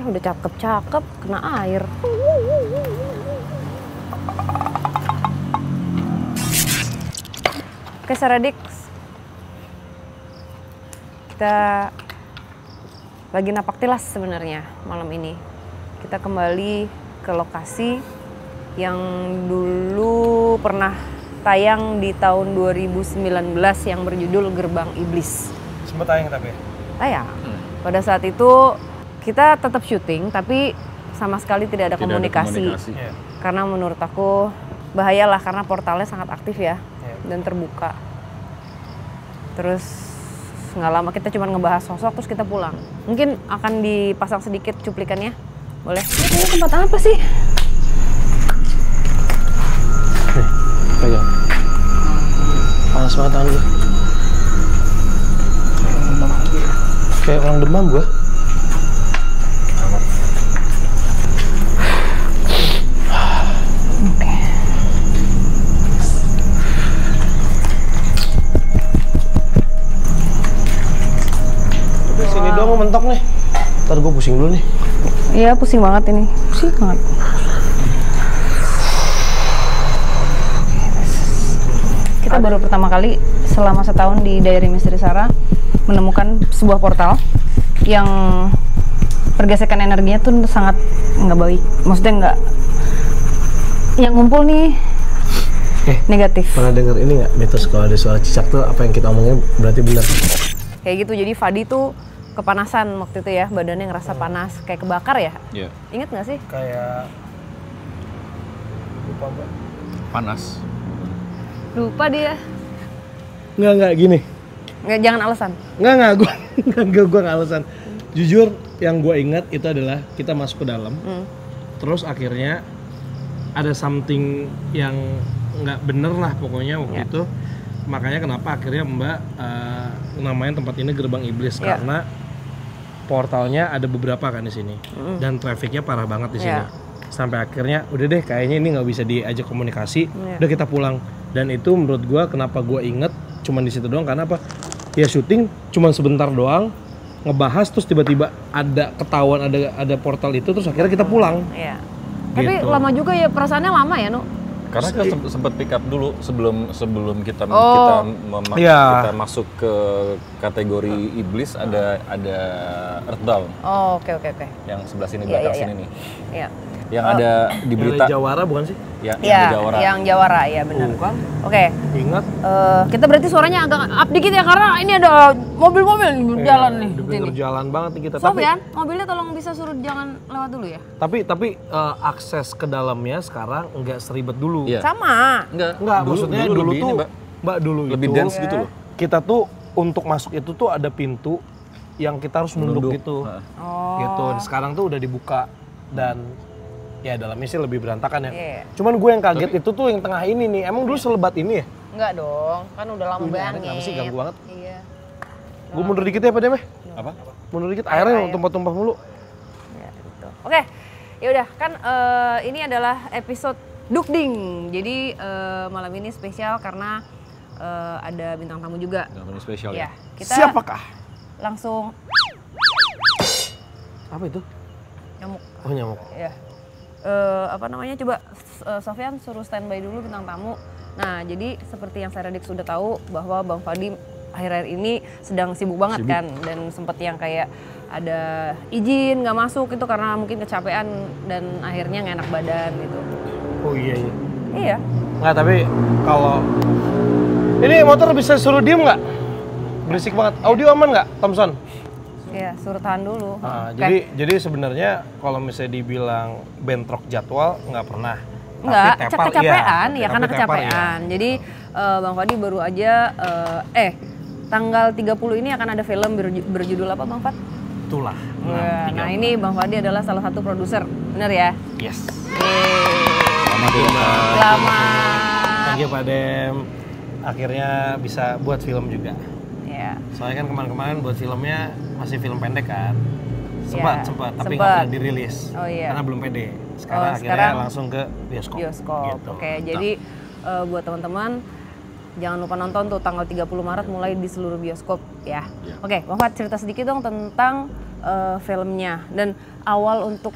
Ya udah cakep-cakep, kena air. Oke Saradix, kita lagi napak tilas sebenarnya malam ini. Kita kembali ke lokasi yang dulu pernah tayang di tahun 2019 yang berjudul Gerbang Iblis. Sempat tayang tapi? Tayang. Pada saat itu kita tetap syuting tapi sama sekali tidak ada komunikasi. Yeah. Karena menurut aku bahayalah karena portalnya sangat aktif ya. Dan terbuka. Terus nggak lama kita cuma ngebahas sosok terus kita pulang. Mungkin akan dipasang sedikit cuplikannya, boleh? Ini tempat apa sih? Pegang. Panas banget tangan gue. Kayak orang demam gue. Sini doang mau mentok nih. Ntar gue pusing dulu nih. Iya pusing banget ini. Pusing banget. Kita baru pertama kali selama setahun di Diary Misteri Sarah menemukan sebuah portal yang pergesekan energinya tuh sangat nggak baik. Maksudnya nggak yang ngumpul nih negatif. Pernah denger ini nggak mitos kalau ada suara cicak tuh apa yang kita omongin berarti benar? Kayak gitu. Jadi Fadi tuh kepanasan waktu itu ya, badannya ngerasa panas kayak kebakar ya. Iya. Ingat nggak sih? Kayak lupa Mbak. Panas. Lupa dia. Nggak gini. Nggak, jangan alasan. Nggak, gue nggak alasan. Jujur, yang gue ingat itu adalah kita masuk ke dalam, terus akhirnya ada something yang nggak bener lah pokoknya waktu itu. Makanya kenapa akhirnya Mbak namain tempat ini Gerbang Iblis karena portalnya ada beberapa kan di sini dan trafficnya parah banget di sini. Sampai akhirnya udah deh kayaknya ini nggak bisa diajak komunikasi, udah kita pulang. Dan itu menurut gue kenapa gue inget cuman di situ doang karena apa? Ya syuting cuman sebentar doang, ngebahas terus tiba-tiba ada ketahuan ada portal itu terus akhirnya kita pulang. Iya. Gitu. Tapi lama juga ya, perasaannya lama ya, Nu? Karena kita sempat pick up dulu sebelum kita kita masuk ke kategori iblis ada Earthbound. Oh, oke. Yang sebelah sini belakang sini nih. Iya. Yang ada di berita. Yang Jawara bukan sih? Ya, Yang Jawara, ya benar. Bukan. Oke. Ingat? Kita berarti suaranya agak up dikit ya karena ini ada mobil-mobil jalan nih. Denger jalan banget nih kita. Sofian, mobilnya tolong bisa suruh jangan lewat dulu ya. Tapi akses ke dalamnya sekarang nggak seribet dulu. Iya. Sama. Enggak, Maksudnya dulu lebih tuh, ini, Mbak dulu lebih itu dense gitu loh. Kita tuh untuk masuk itu tuh ada pintu yang kita harus menunduk gitu. Gitu. Sekarang tuh udah dibuka dan ya dalamnya sih lebih berantakan ya. Cuman gue yang kaget itu tuh yang tengah ini nih. Emang dulu selebat ini ya? Enggak dong, kan udah lama banget. Kenapa sih ganggu banget? Iya. Gue mundur dikit ya Pak Dem. Apa? Mundur dikit airnya tumpah-tumpah mulu. Ya, gitu. Oke. Ya udah kan ini adalah episode Dukding. Jadi malam ini spesial karena ada bintang tamu juga. Bintang tamu spesial ya. Kita Siapakah? langsung Apa itu? nyamuk. Oh nyamuk. Ya. Apa namanya, coba Sofian suruh standby dulu bintang tamu. Nah jadi seperti yang Saradix sudah tahu bahwa Bang Fadi akhir-akhir ini sedang sibuk banget kan. Dan sempet yang kayak ada izin nggak masuk itu karena mungkin kecapean dan akhirnya nggak enak badan gitu. Oh iya. Iya. Nggak, tapi kalau ini motor bisa suruh diem nggak? Berisik banget. Audio aman nggak, Thompson? Iya, suruh tahan dulu. Jadi sebenarnya kalau misalnya dibilang bentrok jadwal nggak pernah. Enggak, Tapi tepar, kecapean ya karena tapi tepar, kecapean. Jadi Bang Fadi baru aja tanggal 30 ini akan ada film berjudul apa Bang Fad? Itulah. Nah ini Bang Fadi adalah salah satu produser, bener ya? Yes. Selamat. Thank you Pak Dem. Akhirnya bisa buat film juga. Ya. Soalnya kan kemarin-kemarin buat filmnya masih film pendek kan. Sempat, tapi nggak pernah dirilis. Oh iya. Karena belum pede. Sekarang akhirnya sekarang langsung ke bioskop. Gitu. Oke, jadi buat teman-teman jangan lupa nonton tuh tanggal 30 Maret mulai di seluruh bioskop ya. Oke, Bang Fad cerita sedikit dong tentang filmnya, dan awal untuk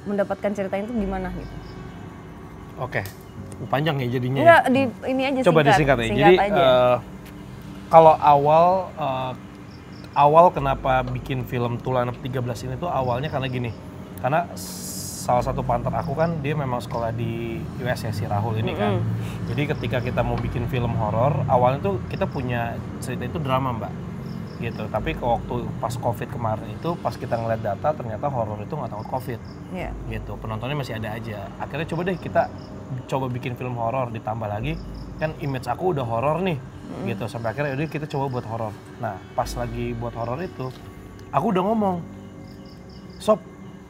mendapatkan cerita itu gimana gitu? Oke, panjang ya jadinya. Enggak, ini aja coba disingkat ya. Jadi kalau awal kenapa bikin film Tulanap 13 ini tuh awalnya karena gini. Karena salah satu partner aku kan dia memang sekolah di US ya, si Rahul ini kan. Jadi ketika kita mau bikin film horor, awalnya tuh kita punya cerita itu drama, Mbak. Gitu. Tapi waktu pas Covid kemarin itu, pas kita ngeliat data ternyata horor itu nggak takut Covid. Yeah. Gitu. Penontonnya masih ada aja. Akhirnya coba deh kita coba bikin film horor, ditambah lagi kan image aku udah horor nih. Gitu. Sampai akhirnya yaudah kita coba buat horor. Nah, pas lagi buat horor itu, aku udah ngomong, "Sob,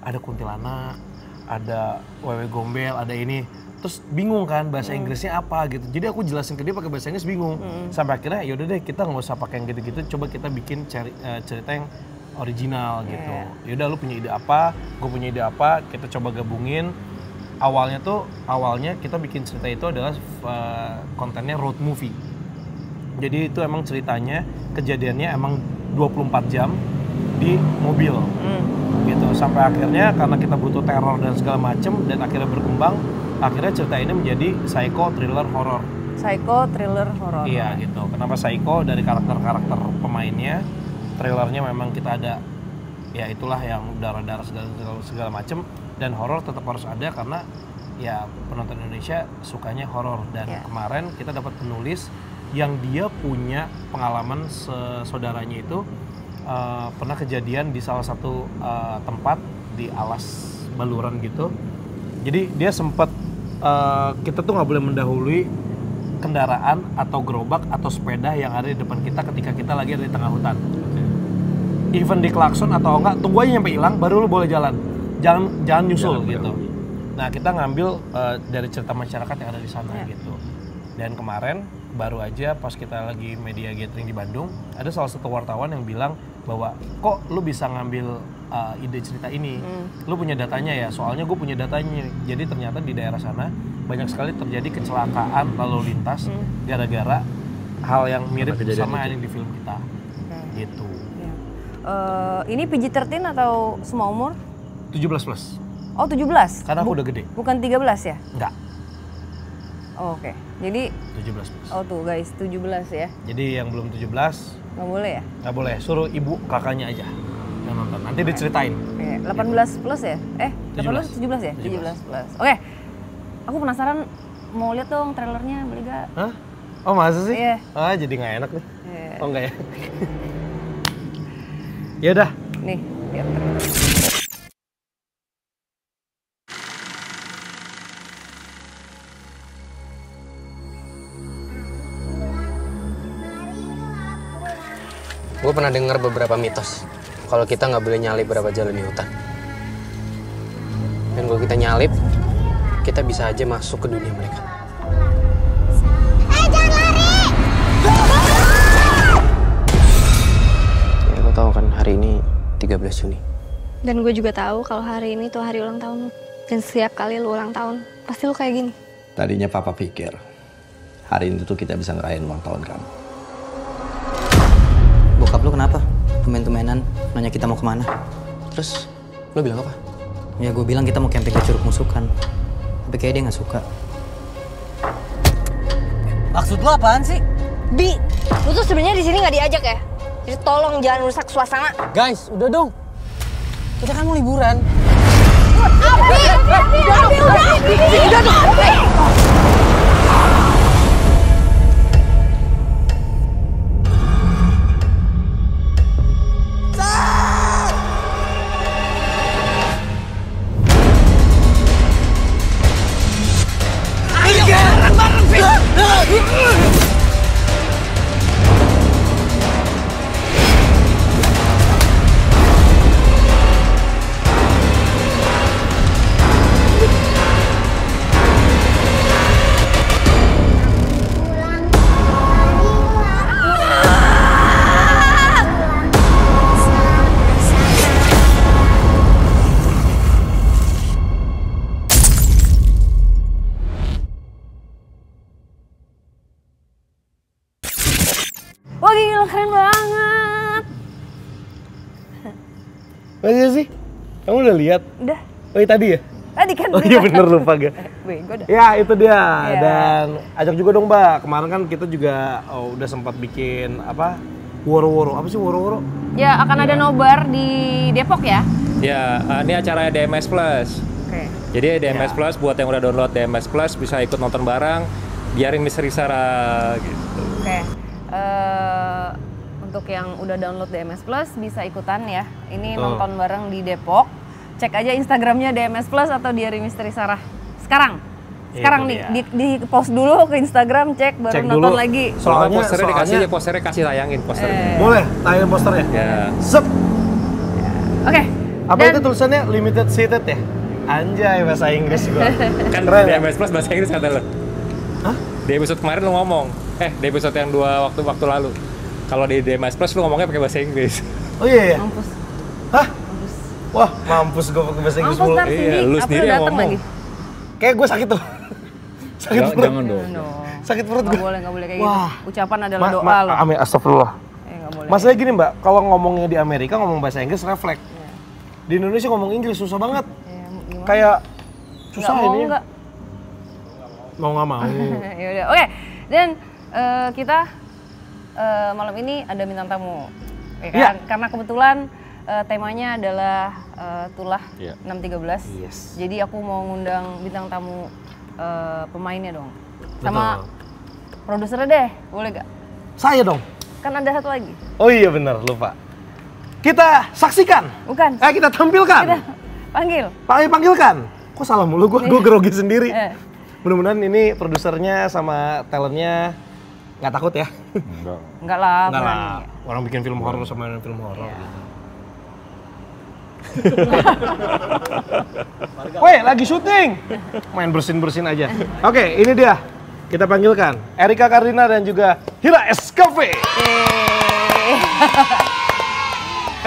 ada kuntilanak, ada wewe gombel, ada ini." Terus bingung kan bahasa Inggrisnya apa gitu. Jadi aku jelasin ke dia pakai bahasa Inggris bingung. Sampai akhirnya yaudah deh kita nggak usah pakai yang gitu-gitu. Coba kita bikin cerita yang original gitu. Yaudah lu punya ide apa, gue punya ide apa, kita coba gabungin. Awalnya kita bikin cerita itu adalah kontennya road movie. Jadi itu emang ceritanya, kejadiannya emang 24 jam di mobil. Gitu. Sampai akhirnya karena kita butuh teror dan segala macem dan akhirnya berkembang. Akhirnya cerita ini menjadi psycho thriller horror. Psycho thriller horror. Iya gitu. Kenapa psycho? Dari karakter-karakter pemainnya, thrillernya memang kita ada, ya itulah yang darah-darah segala macem. Dan horror tetap harus ada karena ya penonton Indonesia sukanya horror. Dan kemarin kita dapat penulis yang dia punya pengalaman saudaranya itu pernah kejadian di salah satu tempat di alas baluran gitu. Jadi dia sempat kita tuh nggak boleh mendahului kendaraan atau gerobak atau sepeda yang ada di depan kita ketika kita lagi ada di tengah hutan. Even di klakson atau enggak, tunggu aja sampai hilang baru lu boleh jalan. Jangan nyusul gitu. Nah kita ngambil dari cerita masyarakat yang ada di sana gitu. Dan kemarin baru aja pas kita lagi media gathering di Bandung, ada salah satu wartawan yang bilang bahwa kok lu bisa ngambil ide cerita ini, lu punya datanya ya, soalnya gue punya datanya. Jadi ternyata di daerah sana banyak sekali terjadi kecelakaan lalu lintas gara-gara hal yang mirip sama yang di film kita. Gitu. Ini PG-13 atau semua umur? 17 plus. Oh 17? Karena aku udah gede. Bukan 13 ya? Enggak. Oh, oke. Jadi 17 plus. Oh tuh guys, 17 ya. Jadi yang belum 17 nggak boleh ya? Nggak boleh, suruh ibu kakaknya aja yang nonton. Nanti diceritain. 18 plus ya? 18 17 ya? 17 plus. Oke. Aku penasaran mau lihat dong trailernya, boleh gak? Hah? Oh masa sih? Iya. Ah jadi nggak enak nih. Oh enggak ya? Ya udah. Nih, lihat trailer. Gue pernah dengar beberapa mitos kalau kita nggak boleh nyalip berapa jalan di hutan. Dan kalau kita nyalip, kita bisa aja masuk ke dunia mereka. Jangan lari! Ya lo tau kan hari ini 13 Juni. Dan gue juga tahu kalau hari ini tuh hari ulang tahun lu. Dan setiap kali lu ulang tahun, pasti lu kayak gini. Tadinya papa pikir hari ini tuh kita bisa ngerayain ulang tahun kamu. Bokap lu kenapa? Tumen-tumenan nanya kita mau kemana. Terus lu bilang apa? Ya gue bilang kita mau camping ke Curug Musukan. Tapi kayaknya dia gak suka. Maksud lu apaan sih? Bi, lu tuh sebenarnya di sini nggak diajak ya? Jadi tolong jangan rusak suasana. Guys, udah dong. Kita kan mau liburan. Udah dong. Masa sih? Kamu udah lihat? Udah. Oh iya, tadi ya? Tadi kan. Oh iya bener, lupa gue. Bego dah. Ya itu dia. Iya. Dan ajak juga dong Mbak. Kemarin kan kita juga udah sempat bikin apa? Woro-woro. Apa sih woro-woro? Ya akan ada nobar di Depok ya? Ya, ini acara DMS Plus. Oke. Jadi DMS Plus buat yang udah download DMS Plus bisa ikut nonton bareng, biarin Misteri Sarah gitu. Oke. Untuk yang udah download DMS Plus bisa ikutan ya. Ini nonton bareng di Depok. Cek aja Instagramnya DMS Plus atau Diary Misteri Sarah. Sekarang nih di post dulu ke Instagram, cek baru nonton lagi. Soalnya posternya kasih tayangin posternya. Boleh, tayangin posternya. Ya. Sep. Oke. Apa itu tulisannya limited seated ya? Anjay, bahasa Inggris gua. Kan Keren, DMS Plus bahasa Inggris kata lo. Hah? Di episode kemarin lo ngomong. Di episode yang 2 waktu lalu. Kalau di DMS Plus lo ngomongnya pakai bahasa Inggris. Oh iya ya? Mampus. Hah? Wah, mampus gue pakai bahasa Inggris Mampus mulu. ntar Iya, Cindy, lu apa sendiri yang datang ngomong. lagi? Kayak gue sakit tuh. Sakit perut. Jangan dong. Sakit perut gue. Nggak boleh kayak Wah. gitu. Ucapan adalah doa loh. Amin, astagfirullah. Nggak boleh. Masalahnya gini Mbak, kalau ngomongnya di Amerika ngomong bahasa Inggris refleks. Di Indonesia ngomong Inggris susah banget. Gimana? Kayak susah Nggak mau ini. nggak? Mau nggak mau. Ya udah, oke. Dan kita malam ini ada bintang tamu, ya kan? Iya. Karena kebetulan temanya adalah Tulah 613. Yes. Jadi aku mau ngundang bintang tamu pemainnya dong, sama produsernya deh, boleh gak? Saya dong. Kan ada satu lagi. Oh iya benar, lupa. Kita saksikan. Bukan. Kita tampilkan. Kita panggil. Panggilkan. Kok salah mulu gue grogi sendiri. Eh. Mudah-mudahan ini produsernya sama talentnya nggak takut ya. Enggak lah. Enggak berani. lah. Orang bikin film horor sama film horor. Weh, lagi syuting. Main bersin-bersin aja. Oke, ini dia. Kita panggilkan Erika Kardina dan juga Hira SKV.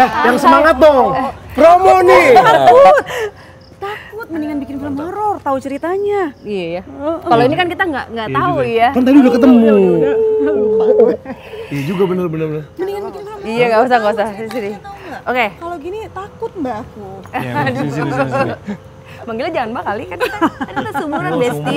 Yang semangat dong. Promo nih. Takut, mendingan bikin film horor, tahu ceritanya. Iya ya. Kalau ini kan kita nggak tahu ya. Kan tadi udah ketemu. Iya juga bener. Mendingan bikin film. Iya nggak usah. Sini. Oke. Kalau gini takut mbak aku. Sini. Manggilnya jangan Mbak kali kan kita sumuran Besti.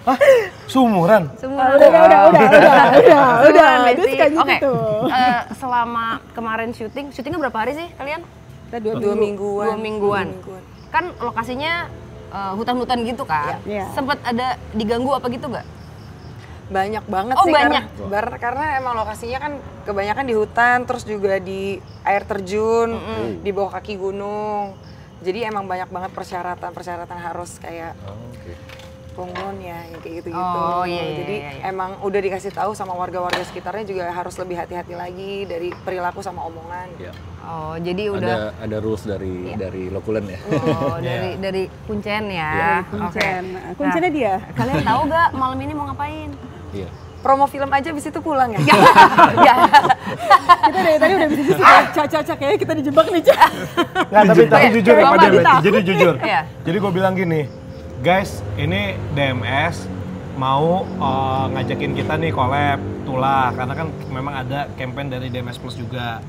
Hah? Sumuran? Sumuran. Udah, Besti. dia suka gitu Oke. tuh. Selama kemarin syutingnya berapa hari sih kalian? Kita 2 mingguan. 2 mingguan. Kan lokasinya hutan-hutan gitu kan? Iya. Sempet ada diganggu apa gitu nggak? Banyak banget Oh, sih banyak. karena emang lokasinya kan kebanyakan di hutan, terus juga di air terjun, di bawah kaki gunung. Jadi emang banyak banget persyaratan harus kayak pengun ya, kayak gitu-gitu. Oh, iya. Jadi emang udah dikasih tahu sama warga-warga sekitarnya juga harus lebih hati-hati lagi dari perilaku sama omongan. Oh, jadi udah Ada rules dari lokulen ya. Oh, dari Kuncen ya. Kuncen. Oke. Kuncennya dia. Kalian tahu nggak malam ini mau ngapain? Iya. Promo film aja abis itu pulang ya? Ya. Kita dari tadi udah bisa cak kayaknya kita dijebak nih, Cak. Nggak, tapi jujur ya Pak Mama Demet. takut. Jadi jujur. Iya. Jadi gue bilang gini, guys, ini DMS mau ngajakin kita nih collab Tulah, karena kan memang ada campaign dari DMS Plus juga.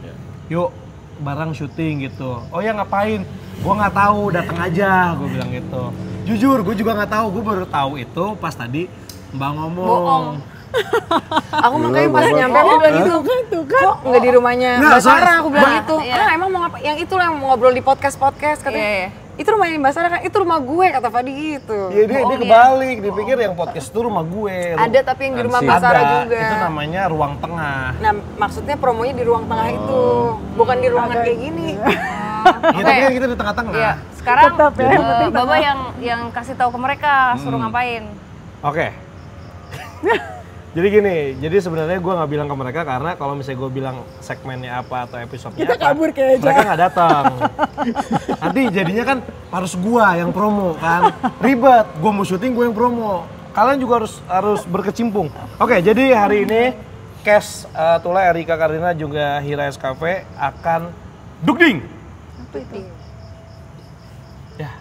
Yuk bareng syuting gitu. Oh ya ngapain? Gue nggak tahu, datang aja. Gue bilang gitu. Jujur, gue juga nggak tahu. Gue baru tahu itu pas tadi Mbak ngomong. Bohong. Aku makanya pas nyampe aku bilang gitu, kok nggak di rumahnya Mbak Sarah, aku bilang gitu. Emang mau ngapain? Yang itu lah yang mau ngobrol di podcast katanya. Iya. Itu rumahnya Mbak Sarah kan, itu rumah gue kata Fadi gitu. Iya dia kebalik, dipikir yang podcast itu rumah gue. Ada tapi yang di rumah Mbak Sarah juga. Itu namanya ruang tengah. Nah maksudnya promonya di ruang tengah itu, bukan di ruangan kayak gini. Iya tapi kan kita di tengah-tengah. Iya. Sekarang Tetap ya, yang penting Baba yang kasih tahu ke mereka suruh ngapain. Oke. Jadi gini, jadi sebenarnya gue nggak bilang ke mereka karena kalau misalnya gue bilang segmennya apa atau episodenya Kita apa, kabur kayaknya. mereka nggak datang. Nanti jadinya kan harus gue yang promo kan, ribet. Gue mau syuting gue yang promo. Kalian juga harus berkecimpung. Oke, jadi hari ini cast Tulah, Erika Kardina juga Hira SKV akan dugding. Ya,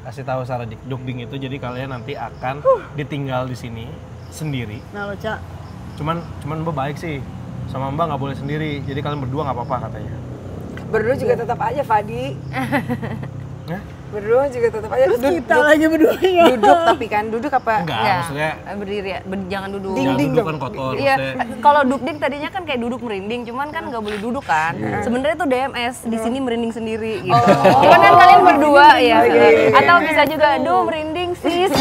kasih tahu Sarah Dik, dugding itu jadi kalian nanti akan ditinggal di sini sendiri. Nah lo, Cak. Cuman Mbak baik sih, sama Mbak nggak boleh sendiri, jadi kalian berdua nggak apa-apa katanya. Berdua juga tetap aja Fadi. Berdua juga tetap aja. Terus kita lagi berduanya. Duduk tapi kan duduk apa? Enggak, maksudnya berdiri ya, jangan duduk. jangan Ding-ding duduk dong. kan kotor. Iya, maksudnya. kalau duduk tadinya kan kayak duduk merinding, cuman kan nggak boleh duduk kan. Sebenarnya tuh DMS di sini merinding sendiri gitu. Cuman kan kalian berdua ya. Atau bisa juga, duh merinding sis.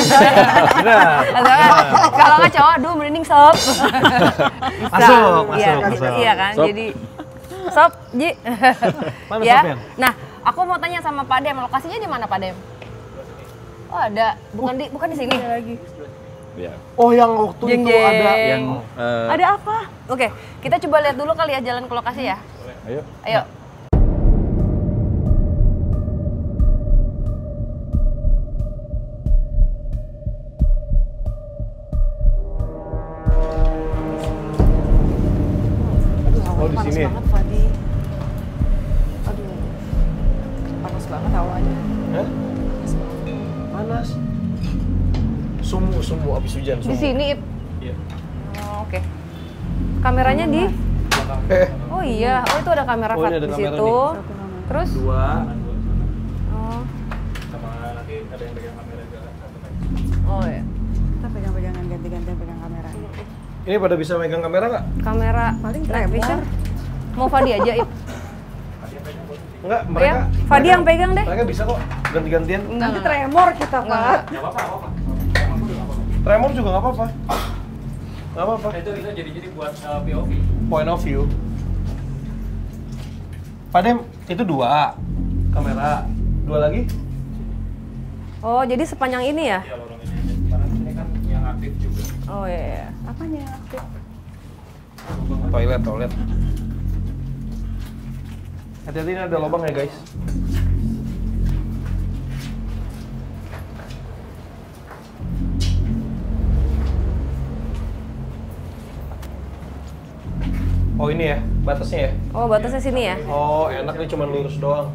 Atau kan, kalau nggak cowok, duh merinding sob. Bisa. Masuk. Iya kan, Sob. jadi sob, Ji. Mana Ya. Sofian? Nah, aku mau tanya sama Pak Dem, lokasinya di mana Pak Dem? Oh ada, bukan di sini. Lagi. Ya. Oh yang waktu Jeng, itu ada jeng. Yang Ada apa? Oke, kita coba lihat dulu kali ya jalan ke lokasi ya. ayo. Ayo. Oh di sini. Panas banget Fadi. Aduh. Panas banget hawanya. Hah? Panas. Sumu habis hujan. Di sini, Ip. Iya. Oh, oke. Kameranya di? Oh iya, oh itu ada kamera Oh, ini Fat ada di kamera situ. nih. Terus? 2. Oh, Sama nanti ada yang pegang kamera juga. oh ya. Kita pegang-pegangan ganti-gantian pegang kamera. Ini pada bisa megang kamera nggak? Kamera Paling night tremor. vision. Mau Fadi aja, Ip. Enggak, Ya, mereka. Fadi yang pegang deh. Mereka bisa kok ganti-gantian. Nanti tremor kita, Pak. Tremor juga nggak apa-apa. Nggak apa-apa. Itu jadi buat POV. Point of view. Padem itu 2 kamera. 2 lagi? Oh, jadi sepanjang ini ya? Ya lorong ini. Karena ini kan yang aktif juga. Oh iya. Apanya? Toilet. Hati-hati ini ada lubang ya guys. Oh ini ya, batasnya ya? Oh, batasnya sini ya? Oh enak nih cuma lurus doang.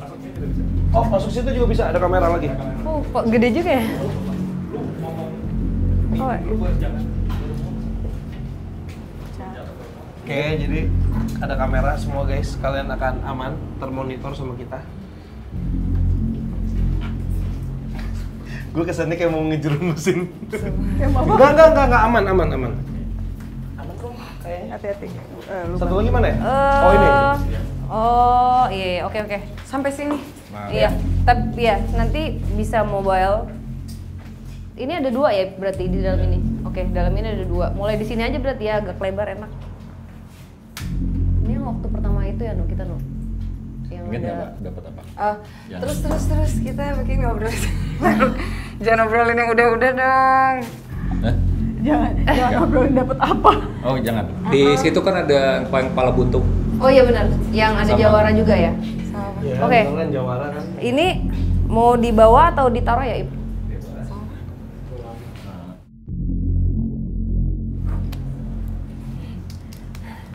Oh masuk situ juga bisa, ada kamera lagi. Oh, kok gede juga ya? Oh, Oke, jadi ada kamera semua guys. Kalian akan aman, termonitor sama kita. Gue kesannya kayak mau ngejerumusin. Enggak, aman. Aman kok, kayaknya. Hati-hati. Satu lagi mana ya? Oh ini. Oh iya, oke. Sampai sini. Nah, Iya, tapi ya nanti bisa mobile. Ini ada 2 ya berarti di dalam ini. Oke, dalam ini ada 2. Mulai di sini aja berarti ya, agak lebar enak. Ini yang waktu pertama itu ya, kita yang Ingat nggak ada. Mbak, dapat apa? Ya. Terus kita bikin ngobrol. Jangan obrolin yang udah-udah dong. Hah? Jangan ngobrolin dapet apa. Oh jangan. Di situ kan ada yang kepala buntung. Oh iya benar, yang ada Sama. jawara juga ya. Ya, Oke. kan Jawara kan. Ini mau dibawa atau ditaruh ya, Ip?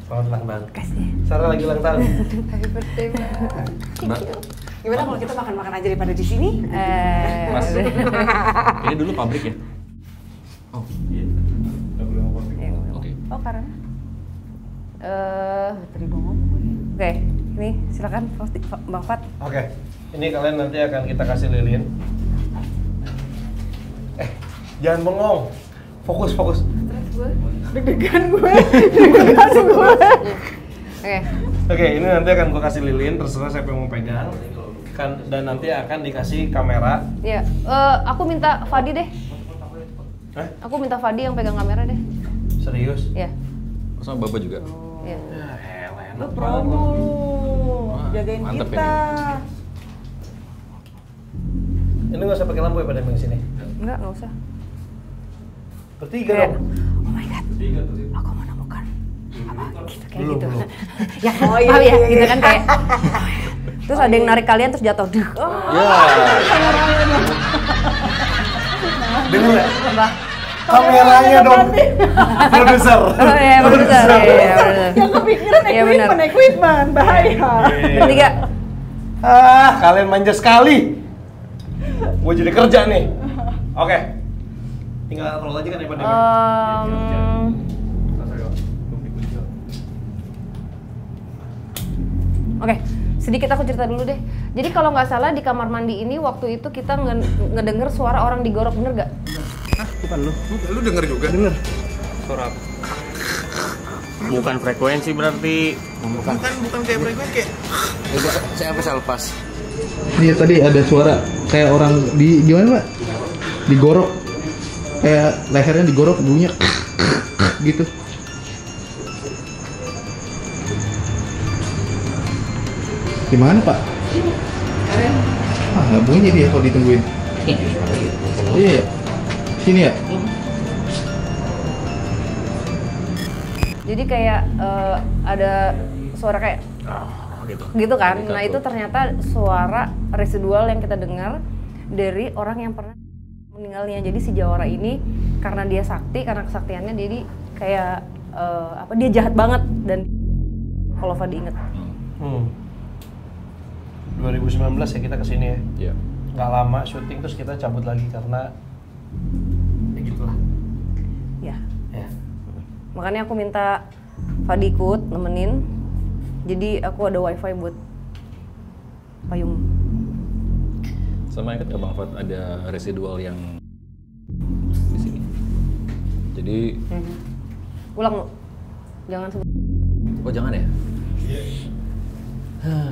Selamat ulang tahun. Kasih. Sarah lagi ulang tahun. Happy birthday, Mbak. Mbak, Gimana kalau kita makan-makan aja daripada di sini? Mas, ini dulu pabrik ya? Oh, iya. Oke. Oh, karena? Tadi mau ngomong. Oke, ini silakan Bang Fat. Oke. Ini kalian nanti akan kita kasih lilin. Jangan bengong. Fokus. Deg-degan gue. Oke. Oke, ini nanti akan gua kasih lilin, terserah siapa yang mau pegang. Dan nanti akan dikasih kamera. Ya, aku minta Fadi deh. Hah? Aku minta Fadi yang pegang kamera deh. Serius? Ya. Sama Bapak juga? Ya. Lu promo lu. Jagain mantep kita. Ini nggak usah pakai lampu ya pada yang sini. Enggak usah. Bertiga Kayak, dong. oh my god, aku menemukan apa gitu kayak Belum, gitu. belum. Ya, Oh, iya, paham ya, iya, gitu iya. kan kayak. Terus ada yang narik kalian terus jatuh. Duh. Oh, Ya. Dengar nggak? apa? Kameranya dong. Produser. Oh iya, benar. Iya, benar. Yang kepikiran Iya, benar. equipment, bahaya. Bertiga. Kalian manja sekali. Gue jadi kerja nih. Oke. Tinggal roll aja kan ya pada. Oke, sedikit aku cerita dulu deh. Jadi kalau nggak salah di kamar mandi ini waktu itu kita ngedenger suara orang digorok, bener gak? Hah? Bukan lu? Lu denger juga? Denger. Suara bukan frekuensi berarti. Bukan kayak frekuensi kayak. Saya bisa lepas. Iya tadi ada suara kayak orang di gimana Pak? Digorok. Kayak lehernya digorok bunyinya gitu. Di mana Pak? Ah nggak bunyi dia kalau ditungguin. Iya ya. Sini ya. Jadi kayak ada suara kayak gitu kan. Nah itu ternyata suara residual yang kita dengar dari orang yang pernah meninggalnya. Jadi si Jawara ini karena dia sakti, karena kesaktiannya jadi kayak dia jahat banget. Dan kalau Fadi inget 2019 ya kita kesini ya. Iya. Nggak lama syuting terus kita cabut lagi karena ya gitulah. ya. Ya. Makanya aku minta Fadi ikut nemenin. Jadi aku ada wifi buat payung. Sama ingat nggak Bang Fat ada residual yang di sini. Jadi Ulang lu. Jangan sebut. oh jangan ya?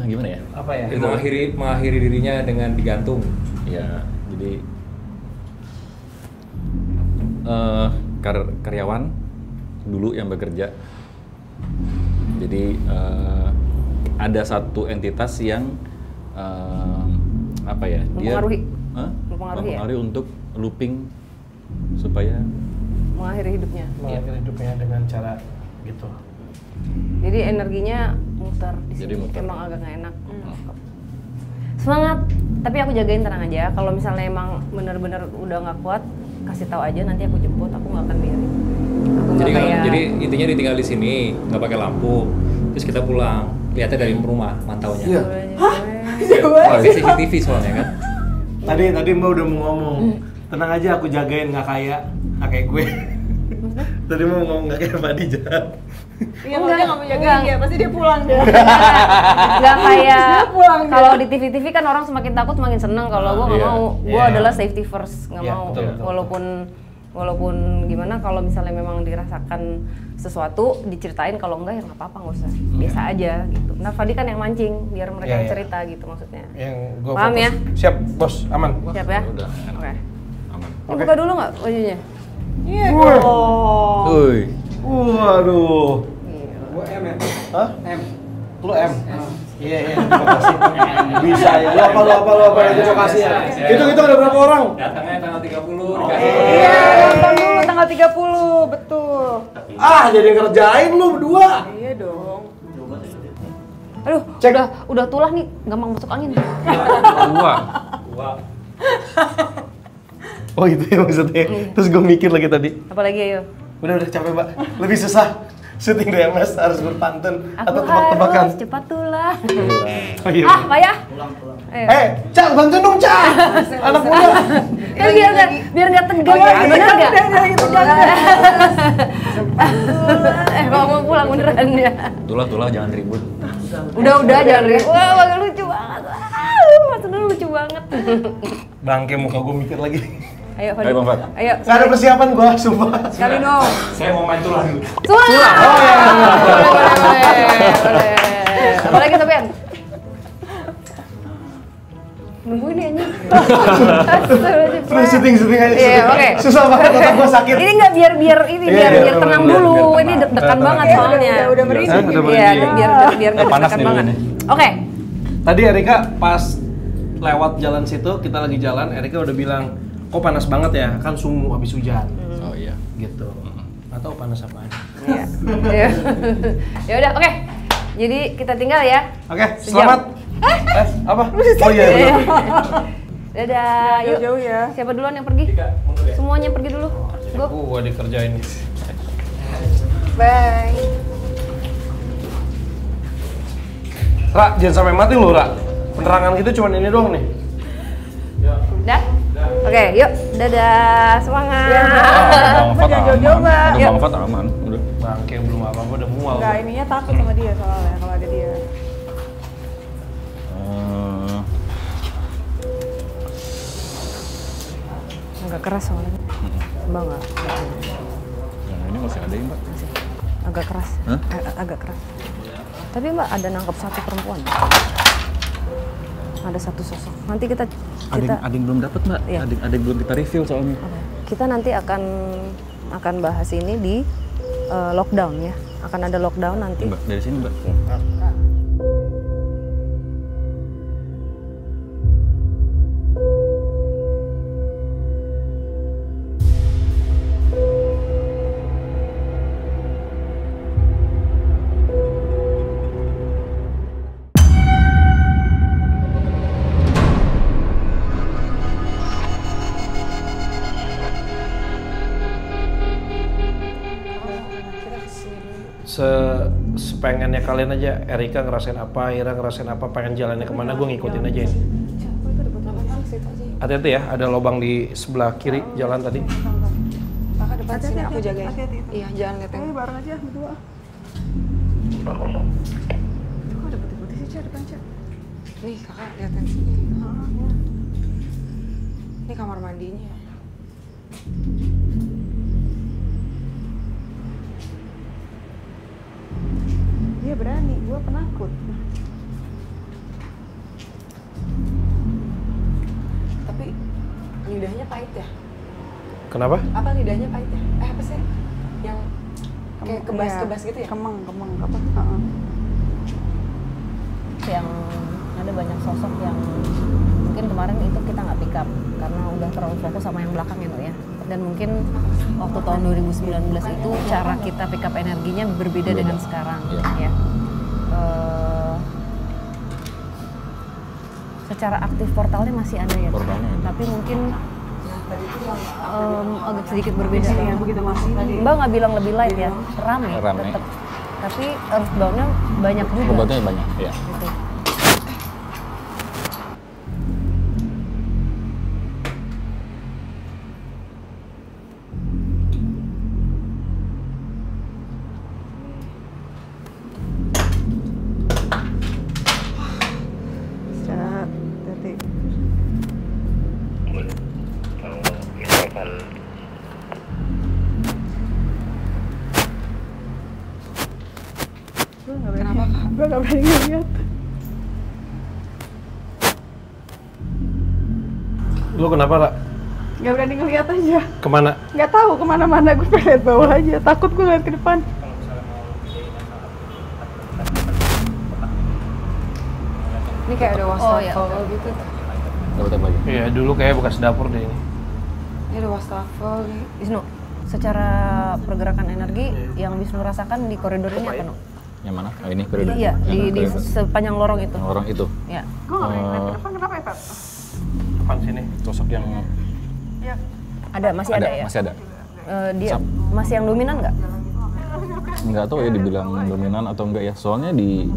Gimana ya? Apa ya? Itu mengakhiri dirinya dengan digantung. ya, jadi karyawan dulu yang bekerja. Jadi ada satu entitas yang apa ya? Mempengaruhi. Mempengaruhi untuk looping supaya Mengakhiri hidupnya. Mengakhiri hidupnya dengan cara gitu. Jadi energinya muter di Jadi sini. muter. Emang agak nggak enak. Semangat. Tapi aku jagain, tenang aja. Kalau misalnya emang bener-bener udah nggak kuat, kasih tahu aja, nanti aku jemput. Aku nggak akan biarin. Aku nggak kayak... Jadi intinya ditinggal di sini, nggak pakai lampu. Terus kita pulang, lihatnya dari rumah mantaunya. Iya. CCTV soalnya kan. Tadi Mbak udah mau ngomong. Tenang aja aku jagain, nggak kayak gue. Tadi mau ngomong nggak kayak Fadi jahat. Iya, kalau dia nggak mau jagain dia, pasti dia pulang deh. Nggak kayak pulang dia. kalau di TV kan orang semakin takut semakin seneng. Kalau gue nggak mau, gue adalah safety first, nggak Iya, mau. betul. Walaupun gimana, kalau misalnya memang dirasakan sesuatu diceritain, kalau enggak ya nggak apa-apa, nggak usah, biasa aja gitu. Nah Fadi kan yang mancing biar mereka yang cerita gitu maksudnya. Yang gue Paham fokus. ya? Siap bos, aman. Siap ya? udah Oke. aman. Ini buka dulu nggak bajunya? Iya dong. Uy. Waduh. Gua M ya? Hah? M. Lu M? Iya, terima kasih. Bisa ya. Lu apa terima kasih ya. Itu ada berapa orang? Datangnya tanggal 30 Iya, nonton dulu tanggal 30, betul. Ah, jadi ngerjain lu berdua. Iya dong. Aduh, udah tulah nih, gampang masuk angin. Wah. Oh itu ya maksudnya. Terus gue mikir lagi tadi. Apalagi ayo. Udah capek Mbak. Lebih susah. Syuting DMS harus berpantun Aku atau tebak-tebakan. harus cepat tulah. Oh, iya. Ah, payah. Cak, bantuin dong, Cak. Anak muda. Biar nggak tegang, bener nggak? Kalau mau pulang beneran ya. Tulah jangan ribut. Udah jangan ribut. Wah, lucu banget. Mas dulu lucu banget. Bangke muka gue mikir lagi. Ayo, Fadi. Ayo, Bang Fad. Ayo. Gak ada persiapan gue, sumpah. Sekali dong. Saya mau main tulah dulu. Tulah. Oh ya. Boleh. Apalagi Sofian? Nungguin nih anjing. Terus syuting aja. Iya, oke. Susah banget, otak gue sakit. Ini nggak biar tenang dulu. Ini deg-degan banget soalnya. Udah merinding. Iya, biar nggak Panas deg-degan nih banget. ini. Oke. Tadi Erika pas lewat jalan situ, kita lagi jalan, Erika udah bilang, kok panas banget ya, kan sumuk habis hujan. Oh iya. Gitu. Atau panas apaan? Iya. Ya udah, oke. Jadi kita tinggal ya. Oke, Sejam. selamat. Apa? Oh iya, bener. Dadah, yuk. Jauh ya. Siapa duluan yang pergi? Semuanya pergi dulu. Go. Gua dikerjain. Bye. Ra, jangan sampai mati lu, Ra. Penerangan kita cuma ini doang nih. Udah? Oke, yuk. Dadah, semangat. Bang Fat jangan jauh-jauh, Mbak. Bang Fat aman. Udah. Bangke belum apa-apa udah mual. Enggak, ininya takut sama dia soalnya kalau ada dia. Agak keras soalnya. Mbak nggak? Yang ini masih ada ya Mbak? Masih. Agak keras. Agak keras. Tapi Mbak ada nangkep satu perempuan. Ada satu sosok. Nanti kita ada yang belum dapat Mbak. Iya. Ada yang belum kita reveal soalnya. Kita nanti akan bahas ini di lockdown ya. Akan ada lockdown nanti. Mbak, dari sini Mbak. Ya. Sepengennya kalian aja, Erika ngerasain apa, Ira ngerasain apa, pengen jalannya kemana, gue ngikutin aja ini. Hati-hati ya, ada lubang di sebelah kiri jalan tadi. Kakak depan sini aku jagain. Iya, jangan lihat yang bareng aja berdua. Kok ada putih-putih sih, Cak, depan, Cak? Nih, kakak lihat yang sini. Ini kamar mandinya. Dia berani, gue penakut. Tapi lidahnya pahit ya? Kenapa? Apa lidahnya pahit ya? Apa sih? Yang kayak kebas-kebas gitu ya? Kemang apa? Yang ada banyak sosok yang mungkin kemarin itu kita nggak pick up karena udah terlalu fokus sama yang belakang ya. Dan mungkin waktu tahun 2019 itu cara kita pick up energinya berbeda dengan sekarang ya. Secara aktif portalnya masih ada ya, tapi mungkin agak sedikit berbeda ya. Begitu masih tadi. Mbak nggak bilang lebih light ya, rame. Tetap. Tapi earthbound-nya banyak juga. Earthbound-nya banyak, ya. Gitu. Gue gak berani ngeliat. Lu kenapa, Ra? Gak berani ngeliat aja. Kemana? Gak tahu kemana-mana, gue pengen lihat bawah aja. Takut gue lihat ke depan. Ini kayak ada wastafel gitu. Dapat lagi. Iya, dulu kayak bekas dapur deh ini. Ini ada wastafel nih. Wisnu, secara pergerakan energi yang Wisnu rasakan di koridor ini apa, No? Yang mana? Oh, ini koridor. Iya, di sepanjang lorong itu. Lorong itu. Ya. Gue gak berani ngeliat ke depan, kenapa ya, Pak? Depan sini. Sosok yang Iya. Ada, masih ada ya? Masih ada. Dia masih yang dominan nggak? Nggak tahu ya dibilang dominan atau enggak ya. Soalnya di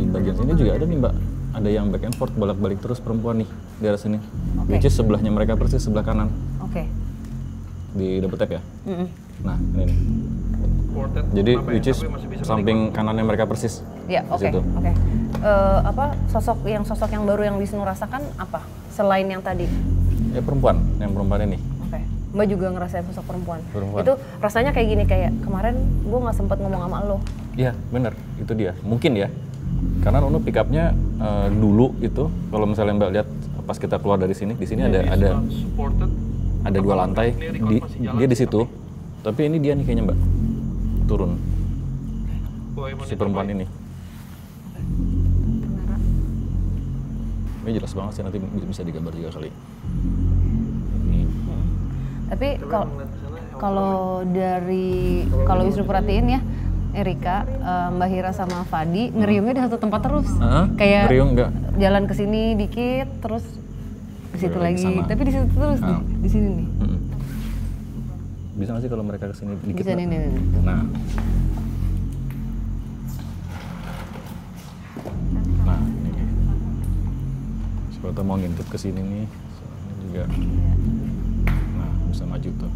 bagian sini juga ada nih Mbak. Ada yang back and forth bolak-balik terus perempuan nih di arah sini. Which is sebelahnya mereka persis sebelah kanan. Oke. Di double tap ya. Nah ini nih. Jadi which is samping kanannya mereka persis. Ya, oke. Oke. Apa sosok yang baru yang Wisnu rasakan apa? Selain yang tadi? Ya perempuan, yang perempuan ini. Oke. Mbak juga ngerasain sosok perempuan. Perempuan. Itu rasanya kayak gini, kayak kemarin gue nggak sempat ngomong sama lo. Iya, bener. Itu dia. Mungkin ya. Karena Nunu pick up-nya dulu itu, kalau misalnya Mbak lihat pas kita keluar dari sini, di sini ada 2 lantai, dia di situ. Tapi ini dia nih kayaknya Mbak. Turun. Si perempuan ini. Ini jelas banget sih, nanti bisa digambar juga kali. Ini. Tapi kalau Wisnu perhatiin ya, Erika, Mbak Hira sama Fadi ngeriungnya di satu tempat terus. Kayak ngeriung enggak? Jalan ke sini dikit, terus ke situ lagi. Tapi di situ terus nih, di sini nih. Bisa nggak sih kalau mereka ke sini dikit? Bisa nih. Nah, ini. Siapa tahu mau ngintip ke sini nih, ini juga. Nah, bisa maju tuh.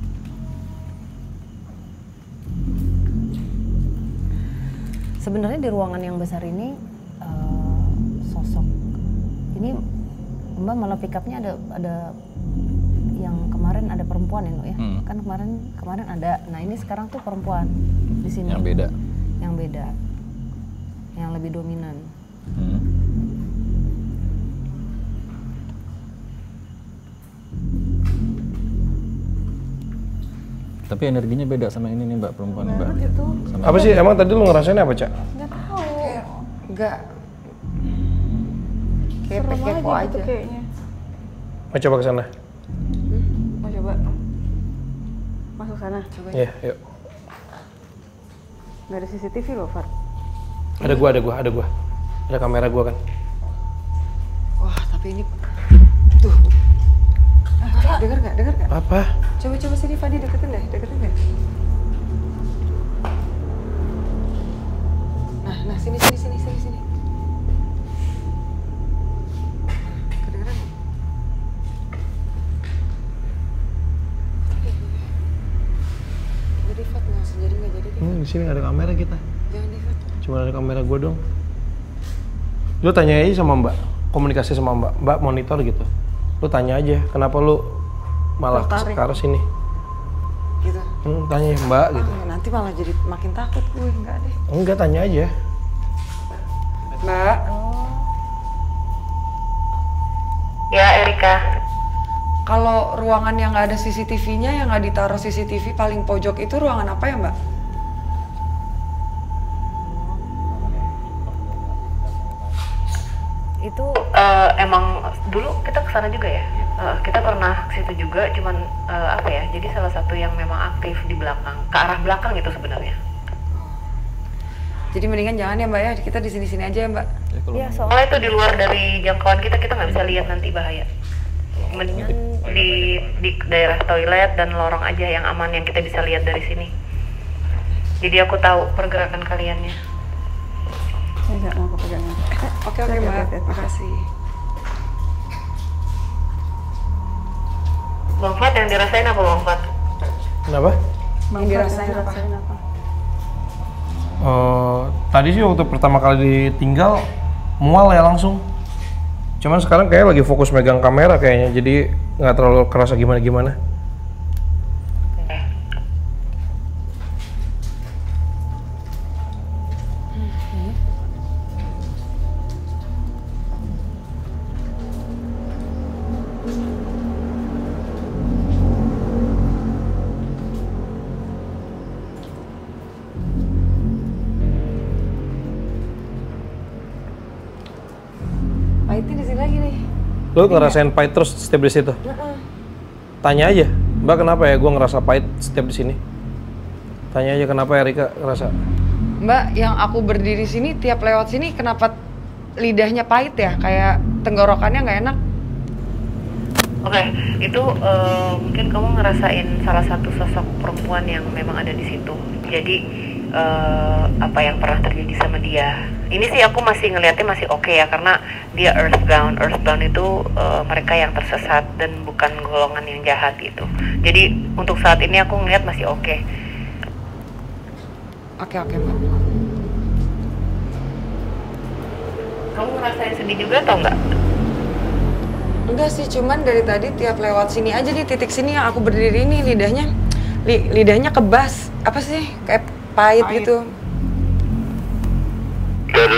Sebenarnya di ruangan yang besar ini sosok ini Mbak malah pick up-nya ada yang kemarin kemarin ada perempuan ya, ya. Kan kemarin ada. Nah, ini sekarang tuh perempuan di sini. Yang beda. Yang beda. Yang lebih dominan. Tapi energinya beda sama ini nih Mbak, perempuan nih Mbak. Sama Apa sih emang tadi lu ngerasain apa, Cak? Nggak tahu. Nggak. Kayak kepo aja. Kayaknya. Mau coba ke sana? Mau coba? Masuk sana. Coba. Iya, yuk. Nggak ada CCTV loh, Fat. Ada gua. Ada kamera gua kan. Wah, tapi ini tuh. Dengar nggak? Apa? Coba sini Fadi, deketin deh. Nah, sini. Kedengeran nggak? Jadi Fat nggak usah jadi deh. Di sini nggak ada kamera kita. Jangan deh Fat. Cuma ada kamera gua dong. Lu tanya aja sama Mbak, komunikasi sama Mbak monitor gitu. Lu tanya aja, kenapa lu malah ke arah sini? Gitu. Tanya ya Mbak gitu. Nanti malah jadi makin takut gue, enggak deh. Enggak, tanya aja. Mbak. Ya, Erika. Kalau ruangan yang nggak ada CCTV-nya, yang nggak ditaruh CCTV paling pojok itu ruangan apa ya, Mbak? Itu emang dulu kita kesana juga ya. Kita pernah ke situ juga, cuman apa ya? Jadi salah satu yang memang aktif di belakang, ke arah belakang itu sebenarnya. Jadi mendingan jangan ya Mbak ya, kita di sini-sini aja ya Mbak. Iya, soalnya itu di luar dari jangkauan kita nggak bisa lihat, nanti bahaya. Mendingan di daerah toilet dan lorong aja yang aman, yang kita bisa lihat dari sini. Jadi aku tahu pergerakan kaliannya. Enggak mau kepegangan. Oke Mbak, makasih. Bang Fat, yang dirasain apa Bang Fat? Kenapa? Yang dirasain apa? Tadi sih waktu pertama kali ditinggal mual ya langsung. Cuman sekarang kayak lagi fokus megang kamera kayaknya, jadi nggak terlalu kerasa gimana-gimana. Pahitnya di sini lagi nih. Lo ngerasain pahit terus setiap di situ? Tanya aja, Mbak kenapa ya gue ngerasa pahit setiap di sini? Tanya aja kenapa Erika ngerasa. Mbak, yang aku berdiri sini tiap lewat sini kenapa lidahnya pahit ya? Kayak tenggorokannya nggak enak. Oke, itu mungkin kamu ngerasain salah satu sosok perempuan yang memang ada di situ. Jadi apa yang pernah terjadi sama dia. Ini sih aku masih ngelihatnya masih oke ya, karena dia earthbound. Earthbound itu mereka yang tersesat dan bukan golongan yang jahat gitu. Jadi untuk saat ini aku ngelihat masih oke. Oke Mbak. Kamu ngerasain sedih juga atau enggak? Enggak sih, cuman dari tadi tiap lewat sini aja nih, titik sini yang aku berdiri ini lidahnya kebas. Apa sih? Kayak pahit gitu. Dan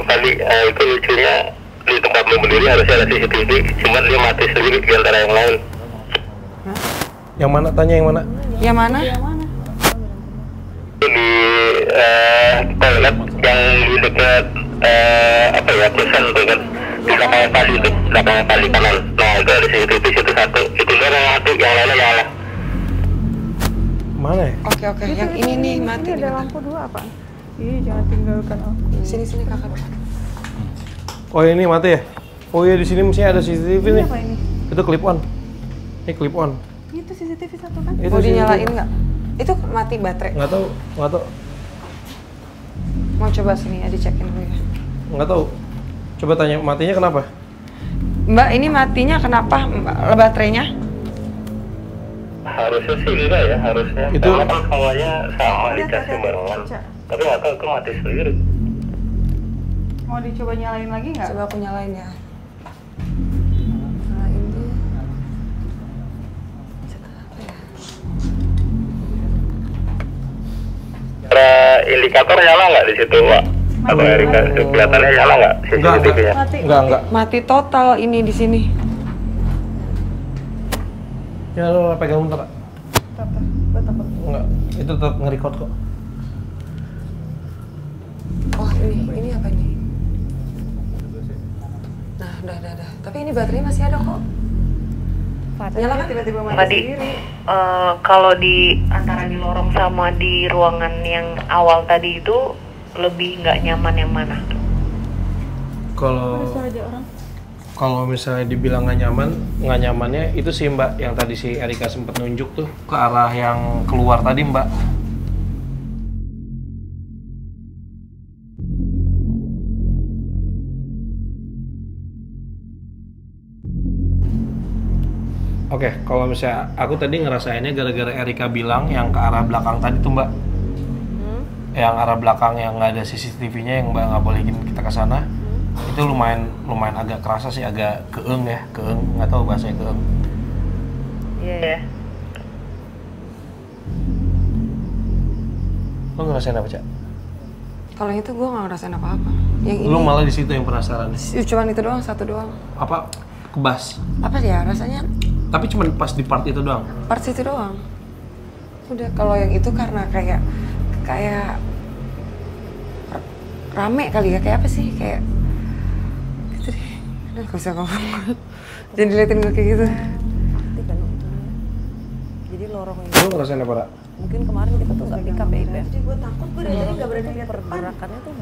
tadi itu lucunya di tempat lu berdiri harusnya ada CCTV, cuman dia mati sendiri di antara yang lain. Yang mana? Tanya yang mana? Yang mana? Di toilet yang di dekat apa ya, kusen tuh kan, di belakang tali itu, belakang tali kanan. Nah itu ada CCTV situ satu, itu dia yang mati, yang lainnya nyala. Mana ya? Oke, yang ini nih mati. Ini ada lampu dua apa? Ih, jangan tinggalkan aku. Sini kakak. Oh ini mati ya? Oh iya di sini mestinya ada CCTV nih. Apa ini? Itu clip on. Ini clip on. Itu CCTV satu kan? Itu Mau dinyalain CCTV. nggak? Itu mati baterai. Nggak tahu. Mau coba sini ya, dicekin dulu ya. Nggak tahu. Coba tanya matinya kenapa? Mbak, ini matinya kenapa baterainya? Harusnya sih enggak ya, harusnya. Itu karena kan semuanya sama dikasih barengan. Tapi nggak tahu itu mati sendiri. Mau dicoba nyalain lagi nggak? Coba aku nyalain ya. Nyalain deh. indikator nyala nggak di situ, Pak? Atau Erika kelihatannya nyala nggak CCTV-nya? Enggak. Mati total ini di sini. Ya lo pegang bentar, Kak. Gue takut. Enggak, itu tetap nge-record kok. Oh ini apa nih? Nah, udah. Tapi ini baterainya masih ada kok. Nyala kan tiba-tiba mati Tadi sendiri. kalau di antara di lorong sama di ruangan yang awal tadi itu lebih nggak nyaman yang mana? Kalau misalnya dibilang nggak nyamannya itu sih Mbak, yang tadi si Erika sempat nunjuk tuh ke arah yang keluar tadi Mbak. Oke, kalau misalnya aku tadi ngerasainnya gara-gara Erika bilang yang ke arah belakang tadi tuh Mbak. Yang arah belakang yang nggak ada CCTV-nya yang Mbak nggak bolehin kita ke sana. Itu lumayan agak kerasa sih, agak keeng, nggak tahu bahasanya keeng. Iya. Lo ngerasain apa, Cak? Kalau itu gue nggak ngerasain apa-apa. Yang ini. Lu malah di situ yang penasaran. Cuman itu doang, satu doang. Apa? Kebas. Apa ya rasanya? Tapi cuma pas di part itu doang. Part situ doang. Udah, kalau yang itu karena kayak rame kali ya, kayak apa sih? Kayak gitu deh. Udah gak usah ngomong. Jangan diliatin gue kayak gitu. Jadi lorong ini. Lu ngerasain apa, Ra? Mungkin kemarin kita tuh nggak pick up ya, Ibe. Jadi gue takut, gue dari tadi nggak berani lihat depan. Pergerakannya tuh.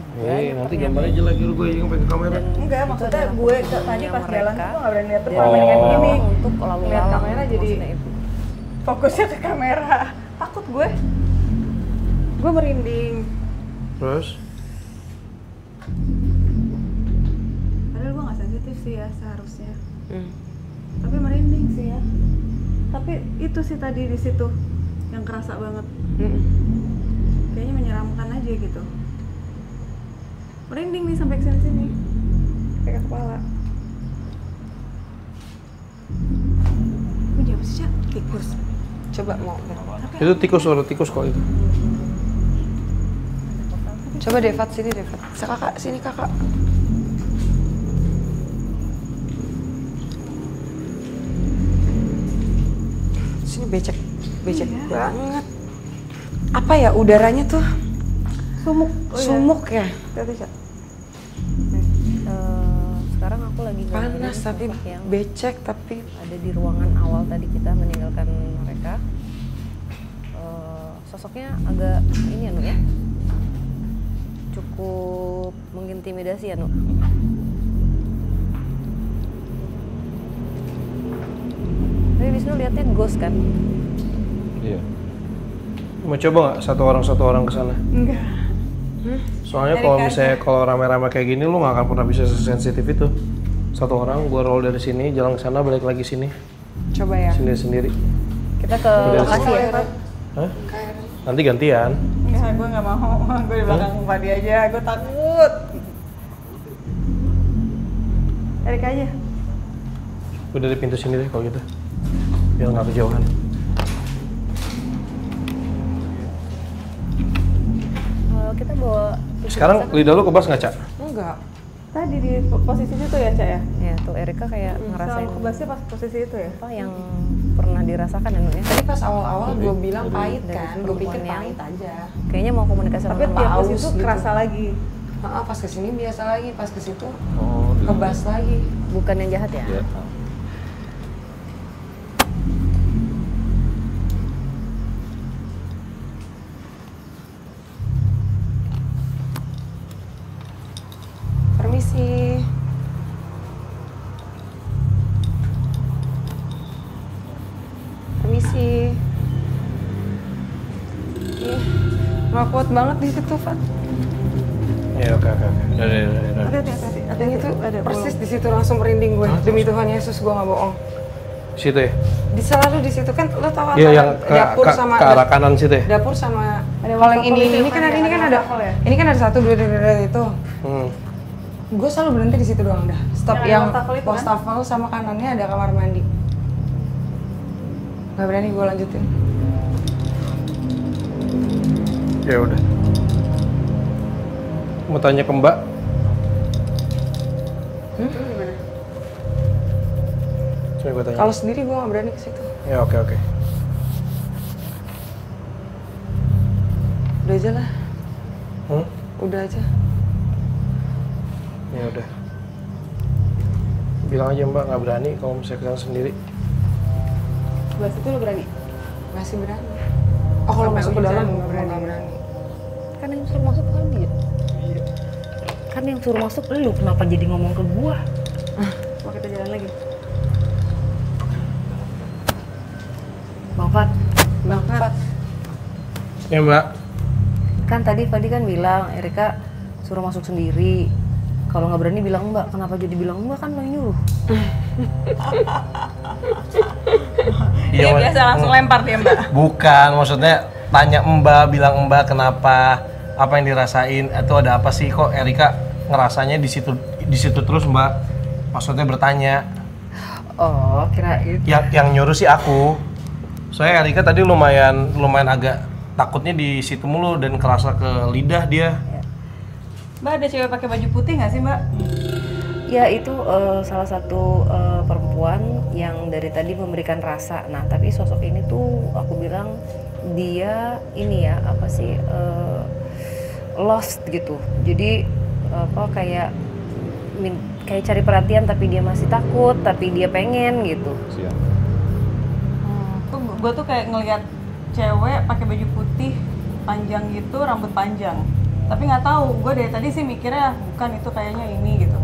Nanti gambarnya jelek dulu gue yang pegang kamera. Enggak, maksudnya gue tadi pas jalan tuh gue nggak berani lihat depan. Oh. Mendingan gini. Untuk lalu Lihat lalang kamera jadi fokusnya ke kamera. Takut gue. Gue merinding. Terus? Padahal gue nggak sensitif sih ya seharusnya. Tapi merinding sih ya. Tapi itu sih tadi di situ yang kerasa banget. Kayaknya menyeramkan aja gitu. Merinding nih sampai kesini-sini. Kayak kepala. Ini apa sih, Cak? Tikus. Coba mau. Itu tikus, suara tikus kok itu. Coba Devat sini, Devat. Kakak, sini kakak. Sini becek banget. Apa ya udaranya tuh? Sumuk. Sumuk ya? Lihat, Cak. Sekarang aku lagi Panas tapi yang becek tapi ada di ruangan awal tadi kita meninggalkan mereka. Sosoknya agak ini ya, Nu ya. Cukup mengintimidasi ya, Nu. Tapi Wisnu lihatnya ghost kan? Iya. Mau coba nggak satu orang ke sana? Enggak. Soalnya kalau rame-rame kayak gini lu nggak akan pernah bisa sesensitif itu. Satu orang gua roll dari sini, jalan ke sana, balik lagi sini. Coba ya. Sendiri-sendiri. Kita ke lokasi ya? Hah? Nanti gantian. Enggak, gue nggak mau. Gue di belakang Fadi aja. Gue takut. Erika aja. Gue dari pintu sini deh kalau gitu. Biar nggak kejauhan. Kita bawa. Sekarang lidah lu kebas nggak, Cak? Enggak. Tadi di posisi situ ya, Cak ya? Ya tuh Erika kayak ngerasain Selalu kebasnya pas posisi itu ya? apa yang pernah dirasakan ya, Nu ya? Tadi pas awal-awal gue bilang pahit kan, gue pikir pahit aja. Kayaknya mau komunikasi Tapi sama tiap Paus posisi itu gitu. kerasa lagi. Pas kesini biasa lagi, pas kesitu Oh, kebas lagi. bukan yang jahat ya? Iya. Permisi. Permisi. Ih, nggak kuat banget di situ, Fat. Iya, oke. Udah. Hati-hati. Dan itu persis di situ langsung merinding gue. Demi Tuhan Yesus, gue nggak bohong. Situ ya? Di selalu di situ kan lo tahu Iya, antara yang dapur sama ke arah kanan situ ya? dapur sama Ada kalau yang wastafel itu ini kan kan ya, ada ini kan ada ada wastafel ya? ini kan ada satu dua itu. Gue selalu berhenti di situ doang dah. Stop Yang ada yang wastafel itu kan? wastafel sama kanannya ada kamar mandi. Gak berani gue lanjutin. Ya udah. mau tanya ke Mbak. Gimana? Coba gue tanya. Kalau sendiri gue nggak berani ke situ. Ya oke. Udah aja lah. Hmm? Udah aja. Ya udah. Bilang aja Mbak nggak berani kalau misalnya kesana sendiri. Sebelah situ lo berani? Masih berani. Oh kalau masuk ke dalam nggak berani. Kan yang suruh masuk kan dia. Kan yang suruh masuk lu, kenapa jadi ngomong ke gua? Mau kita jalan lagi? Bang Fat. Ya Mbak. Kan tadi Fadi kan bilang Erika suruh masuk sendiri. Kalau nggak berani bilang Mbak, kenapa jadi bilang Mbak, kan lo yang nyuruh. Dia biasa langsung lempar dia Mbak. Bukan, maksudnya tanya Mbak, bilang Mbak kenapa, apa yang dirasain, atau ada apa sih kok Erika ngerasanya di situ terus Mbak. Maksudnya bertanya. Oh, kirain. Yang nyuruh sih aku. Soalnya Erika tadi lumayan agak takutnya di situ mulu dan kerasa ke lidah dia. Mbak, ada cewek pakai baju putih nggak sih Mbak? Ya itu salah satu perempuan yang dari tadi memberikan rasa. Nah tapi sosok ini tuh aku bilang dia ini ya apa sih lost gitu. Jadi apa kayak cari perhatian tapi dia masih takut, tapi dia pengen gitu. Siap. Gue tuh kayak ngelihat cewek pakai baju putih panjang gitu, rambut panjang. Tapi nggak tahu, gue dari tadi sih mikirnya bukan itu, kayaknya ini gitu.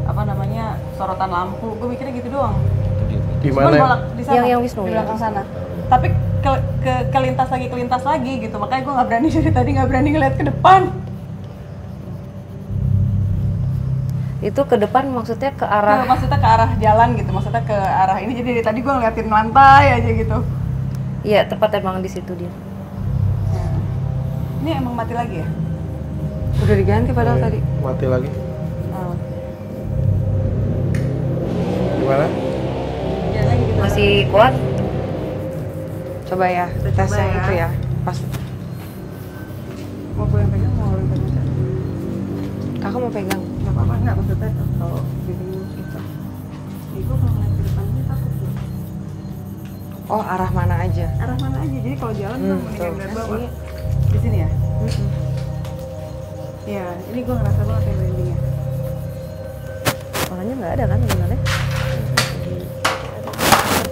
Apa namanya, sorotan lampu. Gue mikirnya gitu doang. Di mana? Di sana, yang Wisnu, di belakang sana. Tapi kelintas lagi gitu. Makanya gue nggak berani dari tadi, nggak berani ngeliat ke depan. Itu ke depan maksudnya ke arah? Maksudnya ke arah jalan gitu, maksudnya ke arah ini. Jadi dari tadi gue ngeliatin lantai aja gitu. Iya, tepat emang di situ dia. Ini emang mati lagi ya? Udah diganti padahal tadi. Mati lagi. Oh. Gimana? Jalan lagi gitu. Masih kuat? Coba ya, tes yang itu ya. Pas. Mau gue yang pegang, mau lo yang pegang? Kakak mau pegang? Gak apa-apa, nggak maksudnya kalau gitu itu. Gue kalau ngeliat ke depan ini takut tuh. Oh, arah mana aja? Arah mana aja, jadi kalau jalan gue mendingan dari bawah. Di sini ya? Iya, ini gue ngerasa banget yang merindingnya. Orangnya nggak ada kan sebenarnya?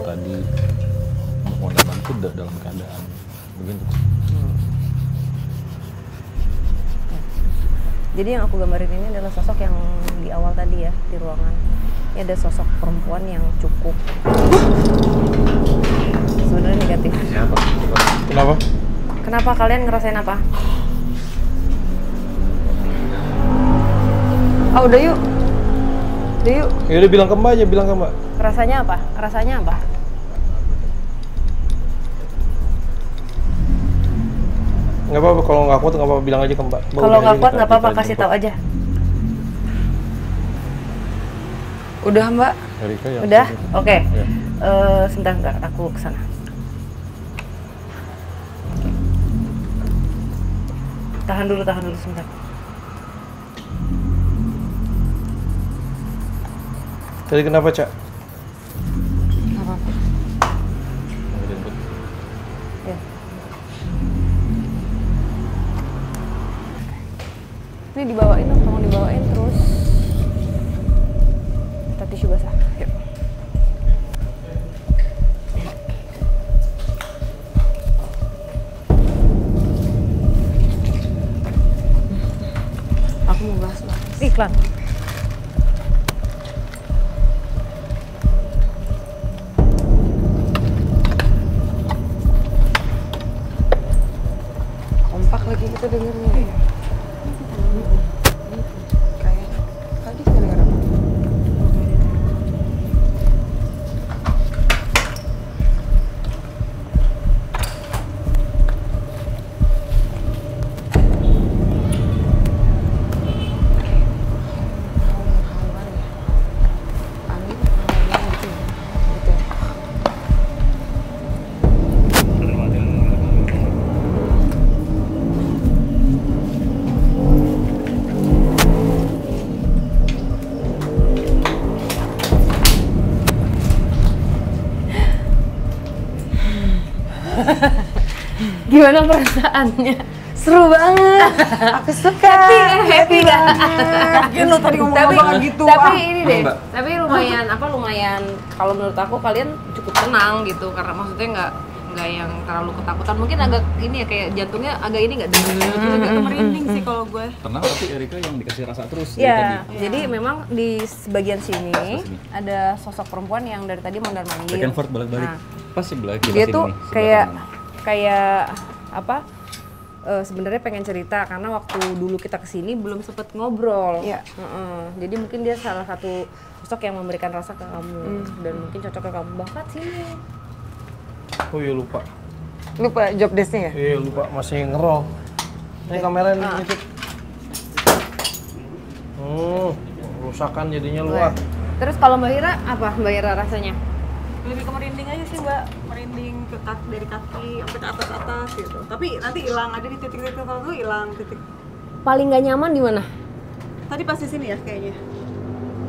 Tadi mondar kuda dalam keadaan begini. Jadi yang aku gambarin ini adalah sosok yang di awal tadi ya, di ruangan. Ini ada sosok perempuan yang cukup sebenarnya negatif. Siapa? Kenapa? Kenapa kalian ngerasain apa? Oh, udah yuk. Udah yuk. Ya udah bilang ke Mbak aja, bilang ke Mbak. Rasanya apa? Rasanya apa? Nggak apa-apa, kalau nggak kuat nggak apa-apa, bilang aja ke Mbak. Kalau nggak kuat nggak apa-apa, kasih tahu aja. Udah Mbak. Erika ya. Udah? Oke. Ya. Sebentar, aku kesana. Tahan dulu sebentar. Tadi kenapa, Cak? Gak apa-apa. Ya. Ini dibawain dong, tolong dibawain terus. Kita tisu basah. Yuk. Aku mau bahas Iklan. kompak lagi kita dengernya. Kayak tadi kita denger apa? Gimana perasaannya? Seru banget. Aku suka. Happy gak? Yakin lo tadi ngomong gitu. Tapi ini deh, tapi lumayan kalau menurut aku kalian cukup tenang gitu karena maksudnya nggak yang terlalu ketakutan. Mungkin agak ini ya kayak jantungnya agak ini nggak agak merinding sih kalau gue. Tenang, tapi Erika yang dikasih rasa terus dari Iya, tadi. jadi memang di bagian sini ada sosok perempuan yang dari tadi mondar-mandir. Back and forth balik-balik. Pas sebelah kita Dia sini. tuh sebelah kayak apa? Sebenarnya pengen cerita karena waktu dulu kita kesini belum sempet ngobrol. Iya. Jadi mungkin dia salah satu sosok yang memberikan rasa ke kamu dan mungkin cocok ke kamu banget sini. Oh iya lupa. Lupa job desk-nya ya? Iya lupa, masih ngerol. Ini kamera ini itu. Rusakan jadinya luar. Terus kalau Mbak Ira apa Mbak Ira rasanya? Lebih ke merinding aja sih Mbak, merinding dari kaki sampai ke atas gitu. Tapi nanti hilang, ada di titik-titik tertentu hilang titik. Paling nggak nyaman di mana? Tadi pas di sini ya kayaknya.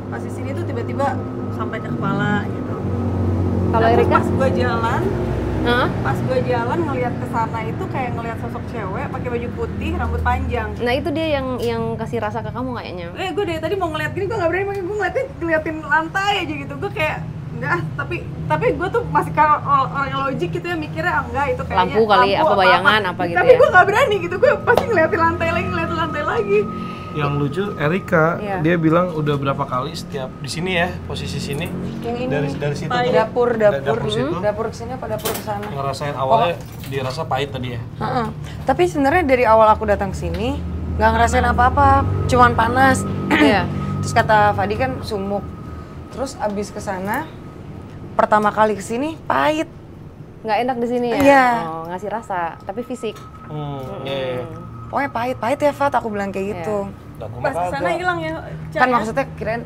Pas di sini tuh tiba-tiba sampai ke kepala gitu. Kalau Erika? Pas gue jalan ngelihat ke sana itu kayak ngelihat sosok cewek pakai baju putih, rambut panjang. Nah itu dia yang kasih rasa ke kamu kayaknya. Gue dari tadi mau ngeliat gini, gue nggak berani, gue ngeliatin lantai aja gitu. Gue kayak enggak, tapi gue tuh masih orang yang logik gitu ya, mikirnya enggak itu kayaknya lampu kali, apa bayangan apa gitu. Tapi gue nggak berani gitu, gue pasti ngeliatin lantai lagi. Yang lucu Erika, dia bilang udah berapa kali setiap di sini ya, posisi sini. Yang ini dari situ dapur situ. Dapur kesini apa dapur kesana? Ngerasain awalnya dirasa pahit tadi ya. Tapi sebenarnya dari awal aku datang sini nggak ngerasain apa-apa, cuman panas. Terus kata Fadi kan sumuk. Terus abis kesana pertama kali kesini pahit. Nggak enak di sini ya? Iya. Oh, ngasih rasa, tapi fisik. Pokoknya pahit ya Fat, aku bilang kayak gitu. Pas kesana hilang ya? Kan maksudnya kirain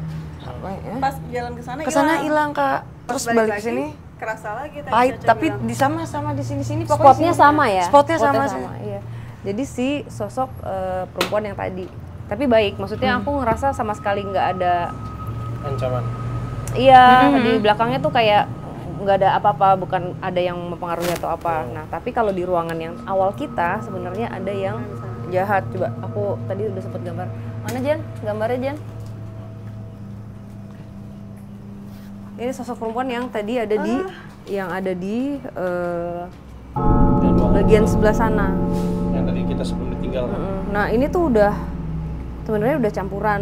pas jalan kesana hilang Kak. Terus balik ke sini kerasa lagi pahit, tapi di sama di sini pokoknya. Spotnya sama ya? Spotnya sama. Iya. Jadi si sosok perempuan yang tadi. Tapi baik, maksudnya aku ngerasa sama sekali nggak ada ancaman. Iya, di belakangnya tuh kayak nggak ada apa-apa, bukan ada yang mempengaruhi atau apa. Nah, tapi kalau di ruangan yang awal kita sebenarnya ada yang jahat. Coba aku tadi udah sempet gambar. Mana Jen? Gambarnya Jen? Ini sosok perempuan yang tadi ada di bagian sebelah sana. Yang tadi kita sebelum ditinggal. Nah, ini tuh sebenarnya udah campuran.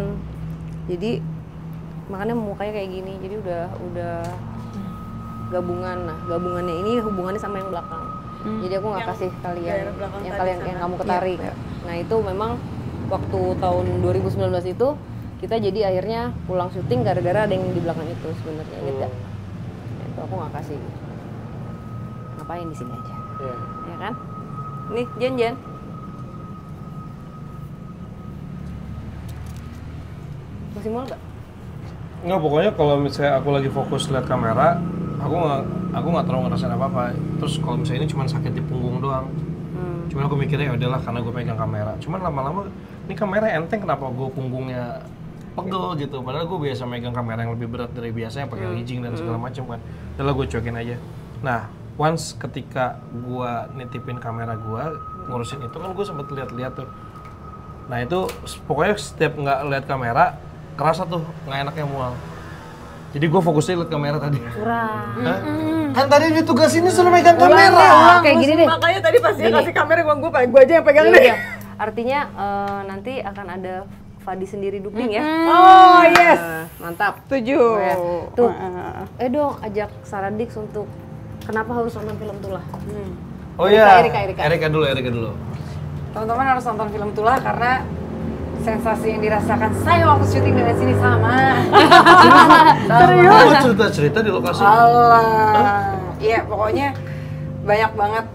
Jadi makanya mukanya kayak gini. Jadi udah gabungan. Nah, gabungannya ini hubungannya sama yang belakang. Jadi aku nggak kasih kalian yang kamu ketarik. Nah, itu memang waktu tahun 2019 itu kita jadi akhirnya pulang syuting gara-gara ada yang di belakang itu sebenarnya. Ingat gak? Nah, itu aku nggak kasih. Ngapain di sini aja? Ya kan? Nih, Jen. Masih mau nggak? Nggak, pokoknya kalau misalnya aku lagi fokus lihat kamera, aku nggak terlalu ngerasain apa-apa. Terus kalau misalnya ini cuma sakit di punggung doang. Cuman aku mikirnya ya udahlah karena gue pegang kamera. Cuman lama-lama ini kamera enteng, kenapa gue punggungnya pegel gitu. Padahal gue biasa megang kamera yang lebih berat dari biasanya, pakai rigging dan segala macam kan. Udahlah gue cuekin aja. Nah, once ketika gue nitipin kamera gue ngurusin itu kan gue sempet lihat-lihat tuh. Nah itu pokoknya setiap nggak lihat kamera kerasa tuh nggak enaknya mual. Jadi gue fokusnya lihat kamera tadi. Kan tadi ditugasin suruh megang kamera. Kayak gini deh. Makanya tadi pas dia kasih kamera gue aja yang pegang deh. Artinya nanti akan ada Fadi sendiri duping ya. Oh yes. Mantap. Setuju. Tuh. Dong ajak Saradik untuk kenapa harus nonton film Tulah. Oh iya. Erika dulu. Teman-teman harus nonton film Tulah karena sensasi yang dirasakan saya waktu syuting dengan sini sama. Serius? Cerita-cerita di lokasi? Allah. Iya, pokoknya banyak banget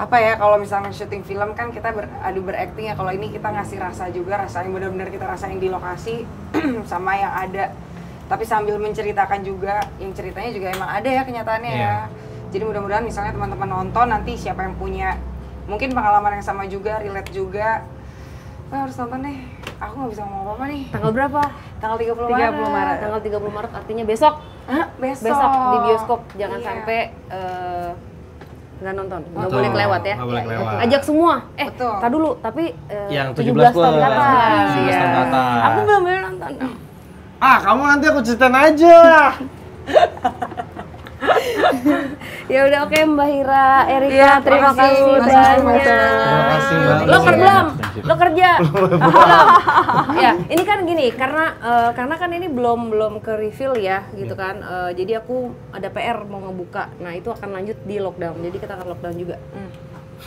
apa ya, kalau misalnya syuting film kan kita berakting ya. Kalau ini kita ngasih rasa juga, rasa yang benar-benar kita rasain di lokasi sama yang ada. Tapi sambil menceritakan juga, yang ceritanya juga emang ada ya kenyataannya ya. Jadi mudah-mudahan misalnya teman-teman nonton nanti siapa yang punya mungkin pengalaman yang sama juga, relate juga. Harus nonton deh. Aku nggak bisa ngomong apa-apa nih. Tanggal berapa? Tanggal 30 Maret. Tanggal 30 Maret artinya besok. Besok. Besok di bioskop. Jangan sampai nggak nonton, nggak Betul, boleh kelewat ya. nggak boleh kelewat. Ajak semua. Betul. Tar dulu, tapi Yang 17 tahun ke atas. 17 tahun ke atas. Aku belum nonton. Kamu nanti aku ceritain aja. Ya udah oke Mbak Hira, Erika, Iya, terima kasih makasih. banyak. Terima kasih Mbak. Lo belum? Lo kerja? Belum. Ya, ini kan gini karena kan ini belum ke reveal ya gitu kan. Jadi aku ada PR mau ngebuka. Nah, itu akan lanjut di lockdown. Jadi kita akan lockdown juga.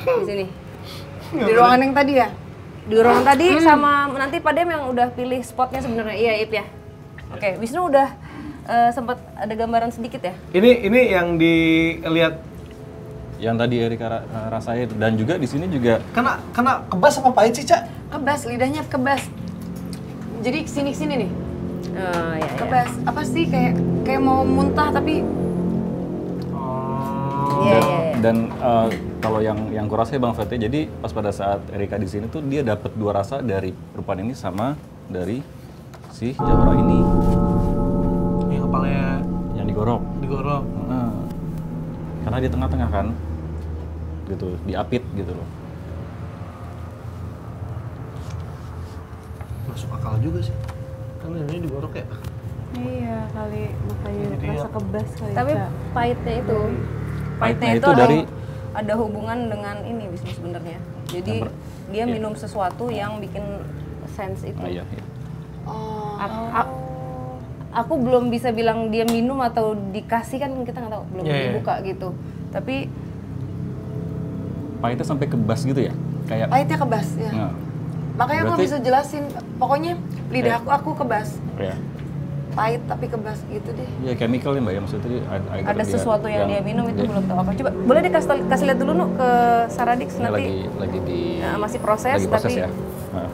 Di sini. Di ruangan yang tadi ya? Di ruangan tadi sama nanti Pak Dem yang udah pilih spotnya sebenarnya. Iya, Ip ya. Oke, Wisnu udah sempat ada gambaran sedikit ya? Ini yang dilihat Yang tadi Erika rasain dan juga di sini juga kena kebas apa pahit sih, Cak? Kebas, lidahnya kebas. Jadi kesini nih. Ya, kebas. Apa sih kayak mau muntah tapi dan kalau yang kurasa Bang Fatih, jadi pas pada saat Erika di sini tuh dia dapat dua rasa dari Rupan ini sama dari si Jawara ini. Yang kepalanya yang digorok. Karena di tengah-tengah kan, gitu, diapit gitu loh. Masuk akal juga sih. Kan ini digorok ya. Iya kali, makanya rasa kebas kali. Tapi pahitnya itu itu dari ada hubungan dengan ini bisnis sebenarnya. Jadi dia minum sesuatu yang bikin sense itu. Iya. Aku belum bisa bilang dia minum atau dikasih, kan kita nggak tahu, belum dibuka gitu. Tapi pahitnya sampai kebas gitu ya? Kayak pahitnya kebas ya. Nah, makanya aku berarti bisa jelasin. Pokoknya lidah aku kebas. ya. Pahit tapi kebas gitu deh. Ya chemical ya Mbak ya, maksudnya ada sesuatu yang dia minum itu belum tahu apa. Coba boleh kasih lihat dulu ke Saradix nanti. Lagi di masih proses, tapi ya. Nah.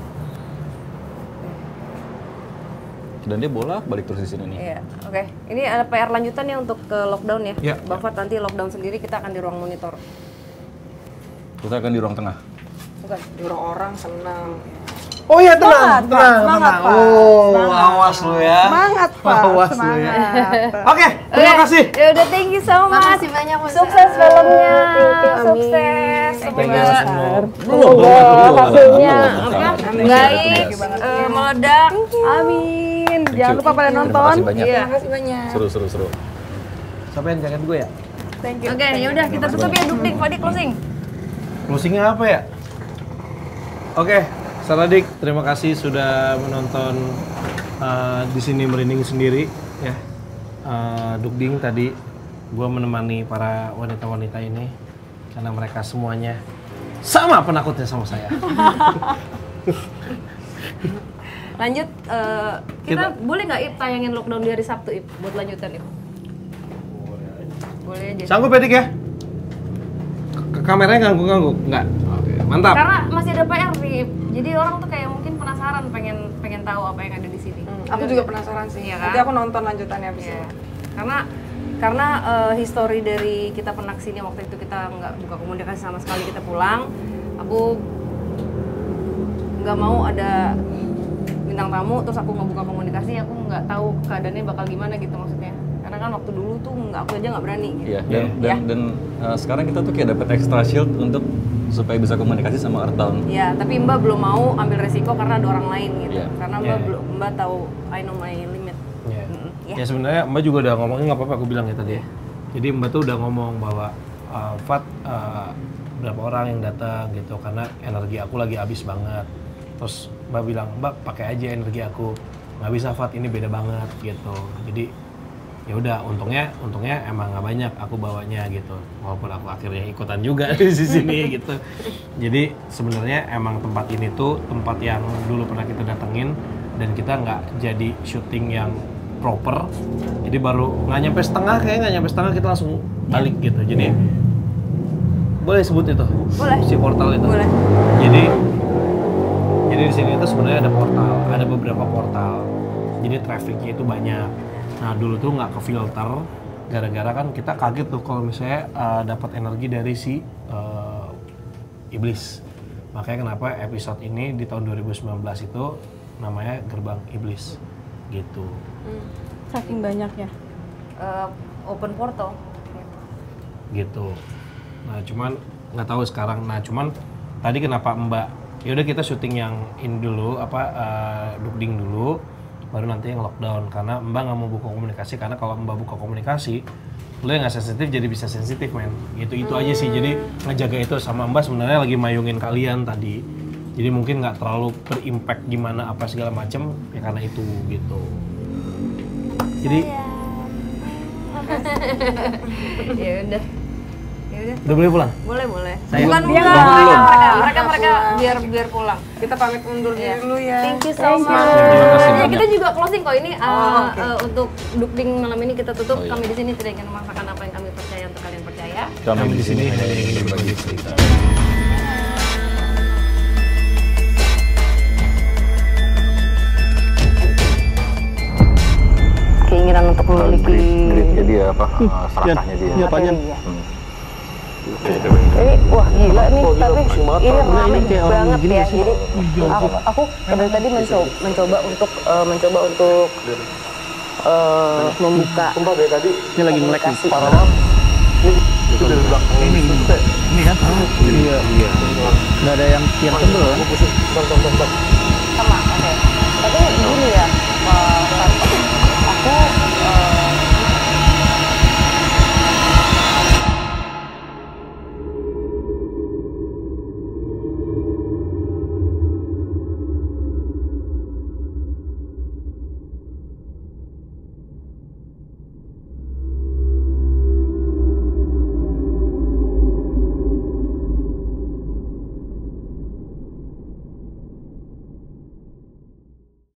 Dan dia bolak-balik terus di sini nih. Iya, oke. Ini ada PR lanjutannya untuk ke lockdown ya. Iya. Bang Fat nanti lockdown sendiri, kita akan di ruang monitor. Kita akan di ruang tengah. Bukan. Di ruang orang senang. Oh iya, tenang. Semangat, Pak. Oh, Semangat. awas lu ya. Semangat, Pak. Awas lu ya. Oke, terima kasih. Ya udah, thank you so much. Makasih banyak, Mas. Sukses filmnya. Sukses. Semoga Hasilnya baik, meledak. Amin. Jangan lupa pada nonton. Terima kasih banyak. Seru. Siapa yang jaket gue ya? Thank you. Oke, ya udah kita tutup ya, Dukdik. Fadi closing. Closingnya apa ya? Oke, Saradik, terima kasih sudah menonton di sini merinding sendiri ya. Dukding tadi gue menemani para wanita-wanita ini karena mereka semuanya sama penakutnya sama saya. Lanjut, kita boleh nggak Ip tayangin lockdown di hari Sabtu Ip buat lanjutan Ip? Boleh aja. Sanggup ya Dik ya? Kameranya ngangguk-ngangguk? Enggak? Oke, mantap. Karena masih ada PR nih, jadi orang tuh kayak mungkin penasaran pengen tahu apa yang ada di sini. Aku juga penasaran sih. Iya kan? Nanti aku nonton lanjutannya abis ini. Karena history dari kita pernah kesini waktu itu kita nggak buka komunikasi sama sekali, kita pulang. Aku nggak mau ada bintang tamu terus aku nggak buka komunikasi, aku nggak tahu keadaannya bakal gimana gitu maksudnya. Karena kan waktu dulu tuh aku aja nggak berani. Gitu. Iya. Dan sekarang kita tuh kayak dapat extra shield untuk supaya bisa komunikasi sama Earthbound. Iya, tapi Mbak belum mau ambil resiko karena ada orang lain gitu. Iya. Karena Mbak tahu I know my limit. Ya sebenarnya Mbak juga udah ngomongin, nggak apa-apa aku bilang ya tadi ya. Jadi Mbak tuh udah ngomong bahwa Fat berapa orang yang datang gitu karena energi aku lagi habis banget. Terus Mbak bilang, Mbak pakai aja energi aku, nggak bisa Fat, ini beda banget gitu. Jadi ya udah, untungnya emang nggak banyak aku bawanya gitu, walaupun aku akhirnya ikutan juga di sini gitu. Jadi sebenarnya emang tempat ini tuh tempat yang dulu pernah kita datengin dan kita nggak jadi syuting yang proper, jadi baru nggak nyampe setengah kita langsung balik gitu. Jadi boleh sebut itu? Boleh. Si portal itu. Boleh. Jadi di sini itu sebenarnya ada portal, ada beberapa portal. Jadi trafficnya itu banyak. Nah dulu tuh nggak ke filter, gara-gara kan kita kaget tuh kalau misalnya dapat energi dari si iblis. Makanya kenapa episode ini di tahun 2019 itu namanya Gerbang Iblis gitu. Saking banyaknya. Open portal. Gitu. Nah cuman nggak tahu sekarang. Nah cuman tadi kenapa Mbak, yaudah kita syuting yang ini dulu, dukding dulu, baru nanti yang lockdown. Karena Mbak nggak mau buka komunikasi, karena kalau Mbak buka komunikasi, lo yang nggak sensitif jadi bisa sensitif men. Itu aja sih, jadi ngejaga itu sama Mbak sebenarnya lagi mayungin kalian tadi. Jadi mungkin nggak terlalu berimpact gimana apa segala macem ya karena itu gitu. Jadi Ya udah. udah boleh pulang? Boleh. Saya Bukan belum. mereka biar pulang. Kita pamit undur diri dulu ya. Thank you so much. Ya, kita juga closing kok ini untuk dukding malam ini kita tutup. Kami di sini tidak ingin memaksakan apa yang kami percaya untuk kalian percaya. Kami di sini hanya ingin berbagi cerita. Keinginan untuk memiliki Gridnya dia apa? Serakahnya dia. Iya, Panjang. ini wah gila nih, tapi ini rame banget ya. Jadi aku dari tadi mencoba untuk membuka. Sumpah dari tadi ini lagi melek nih. Parah banget. Itu dari belakang. Ini kan? Iya. Nggak ada yang tebel kan?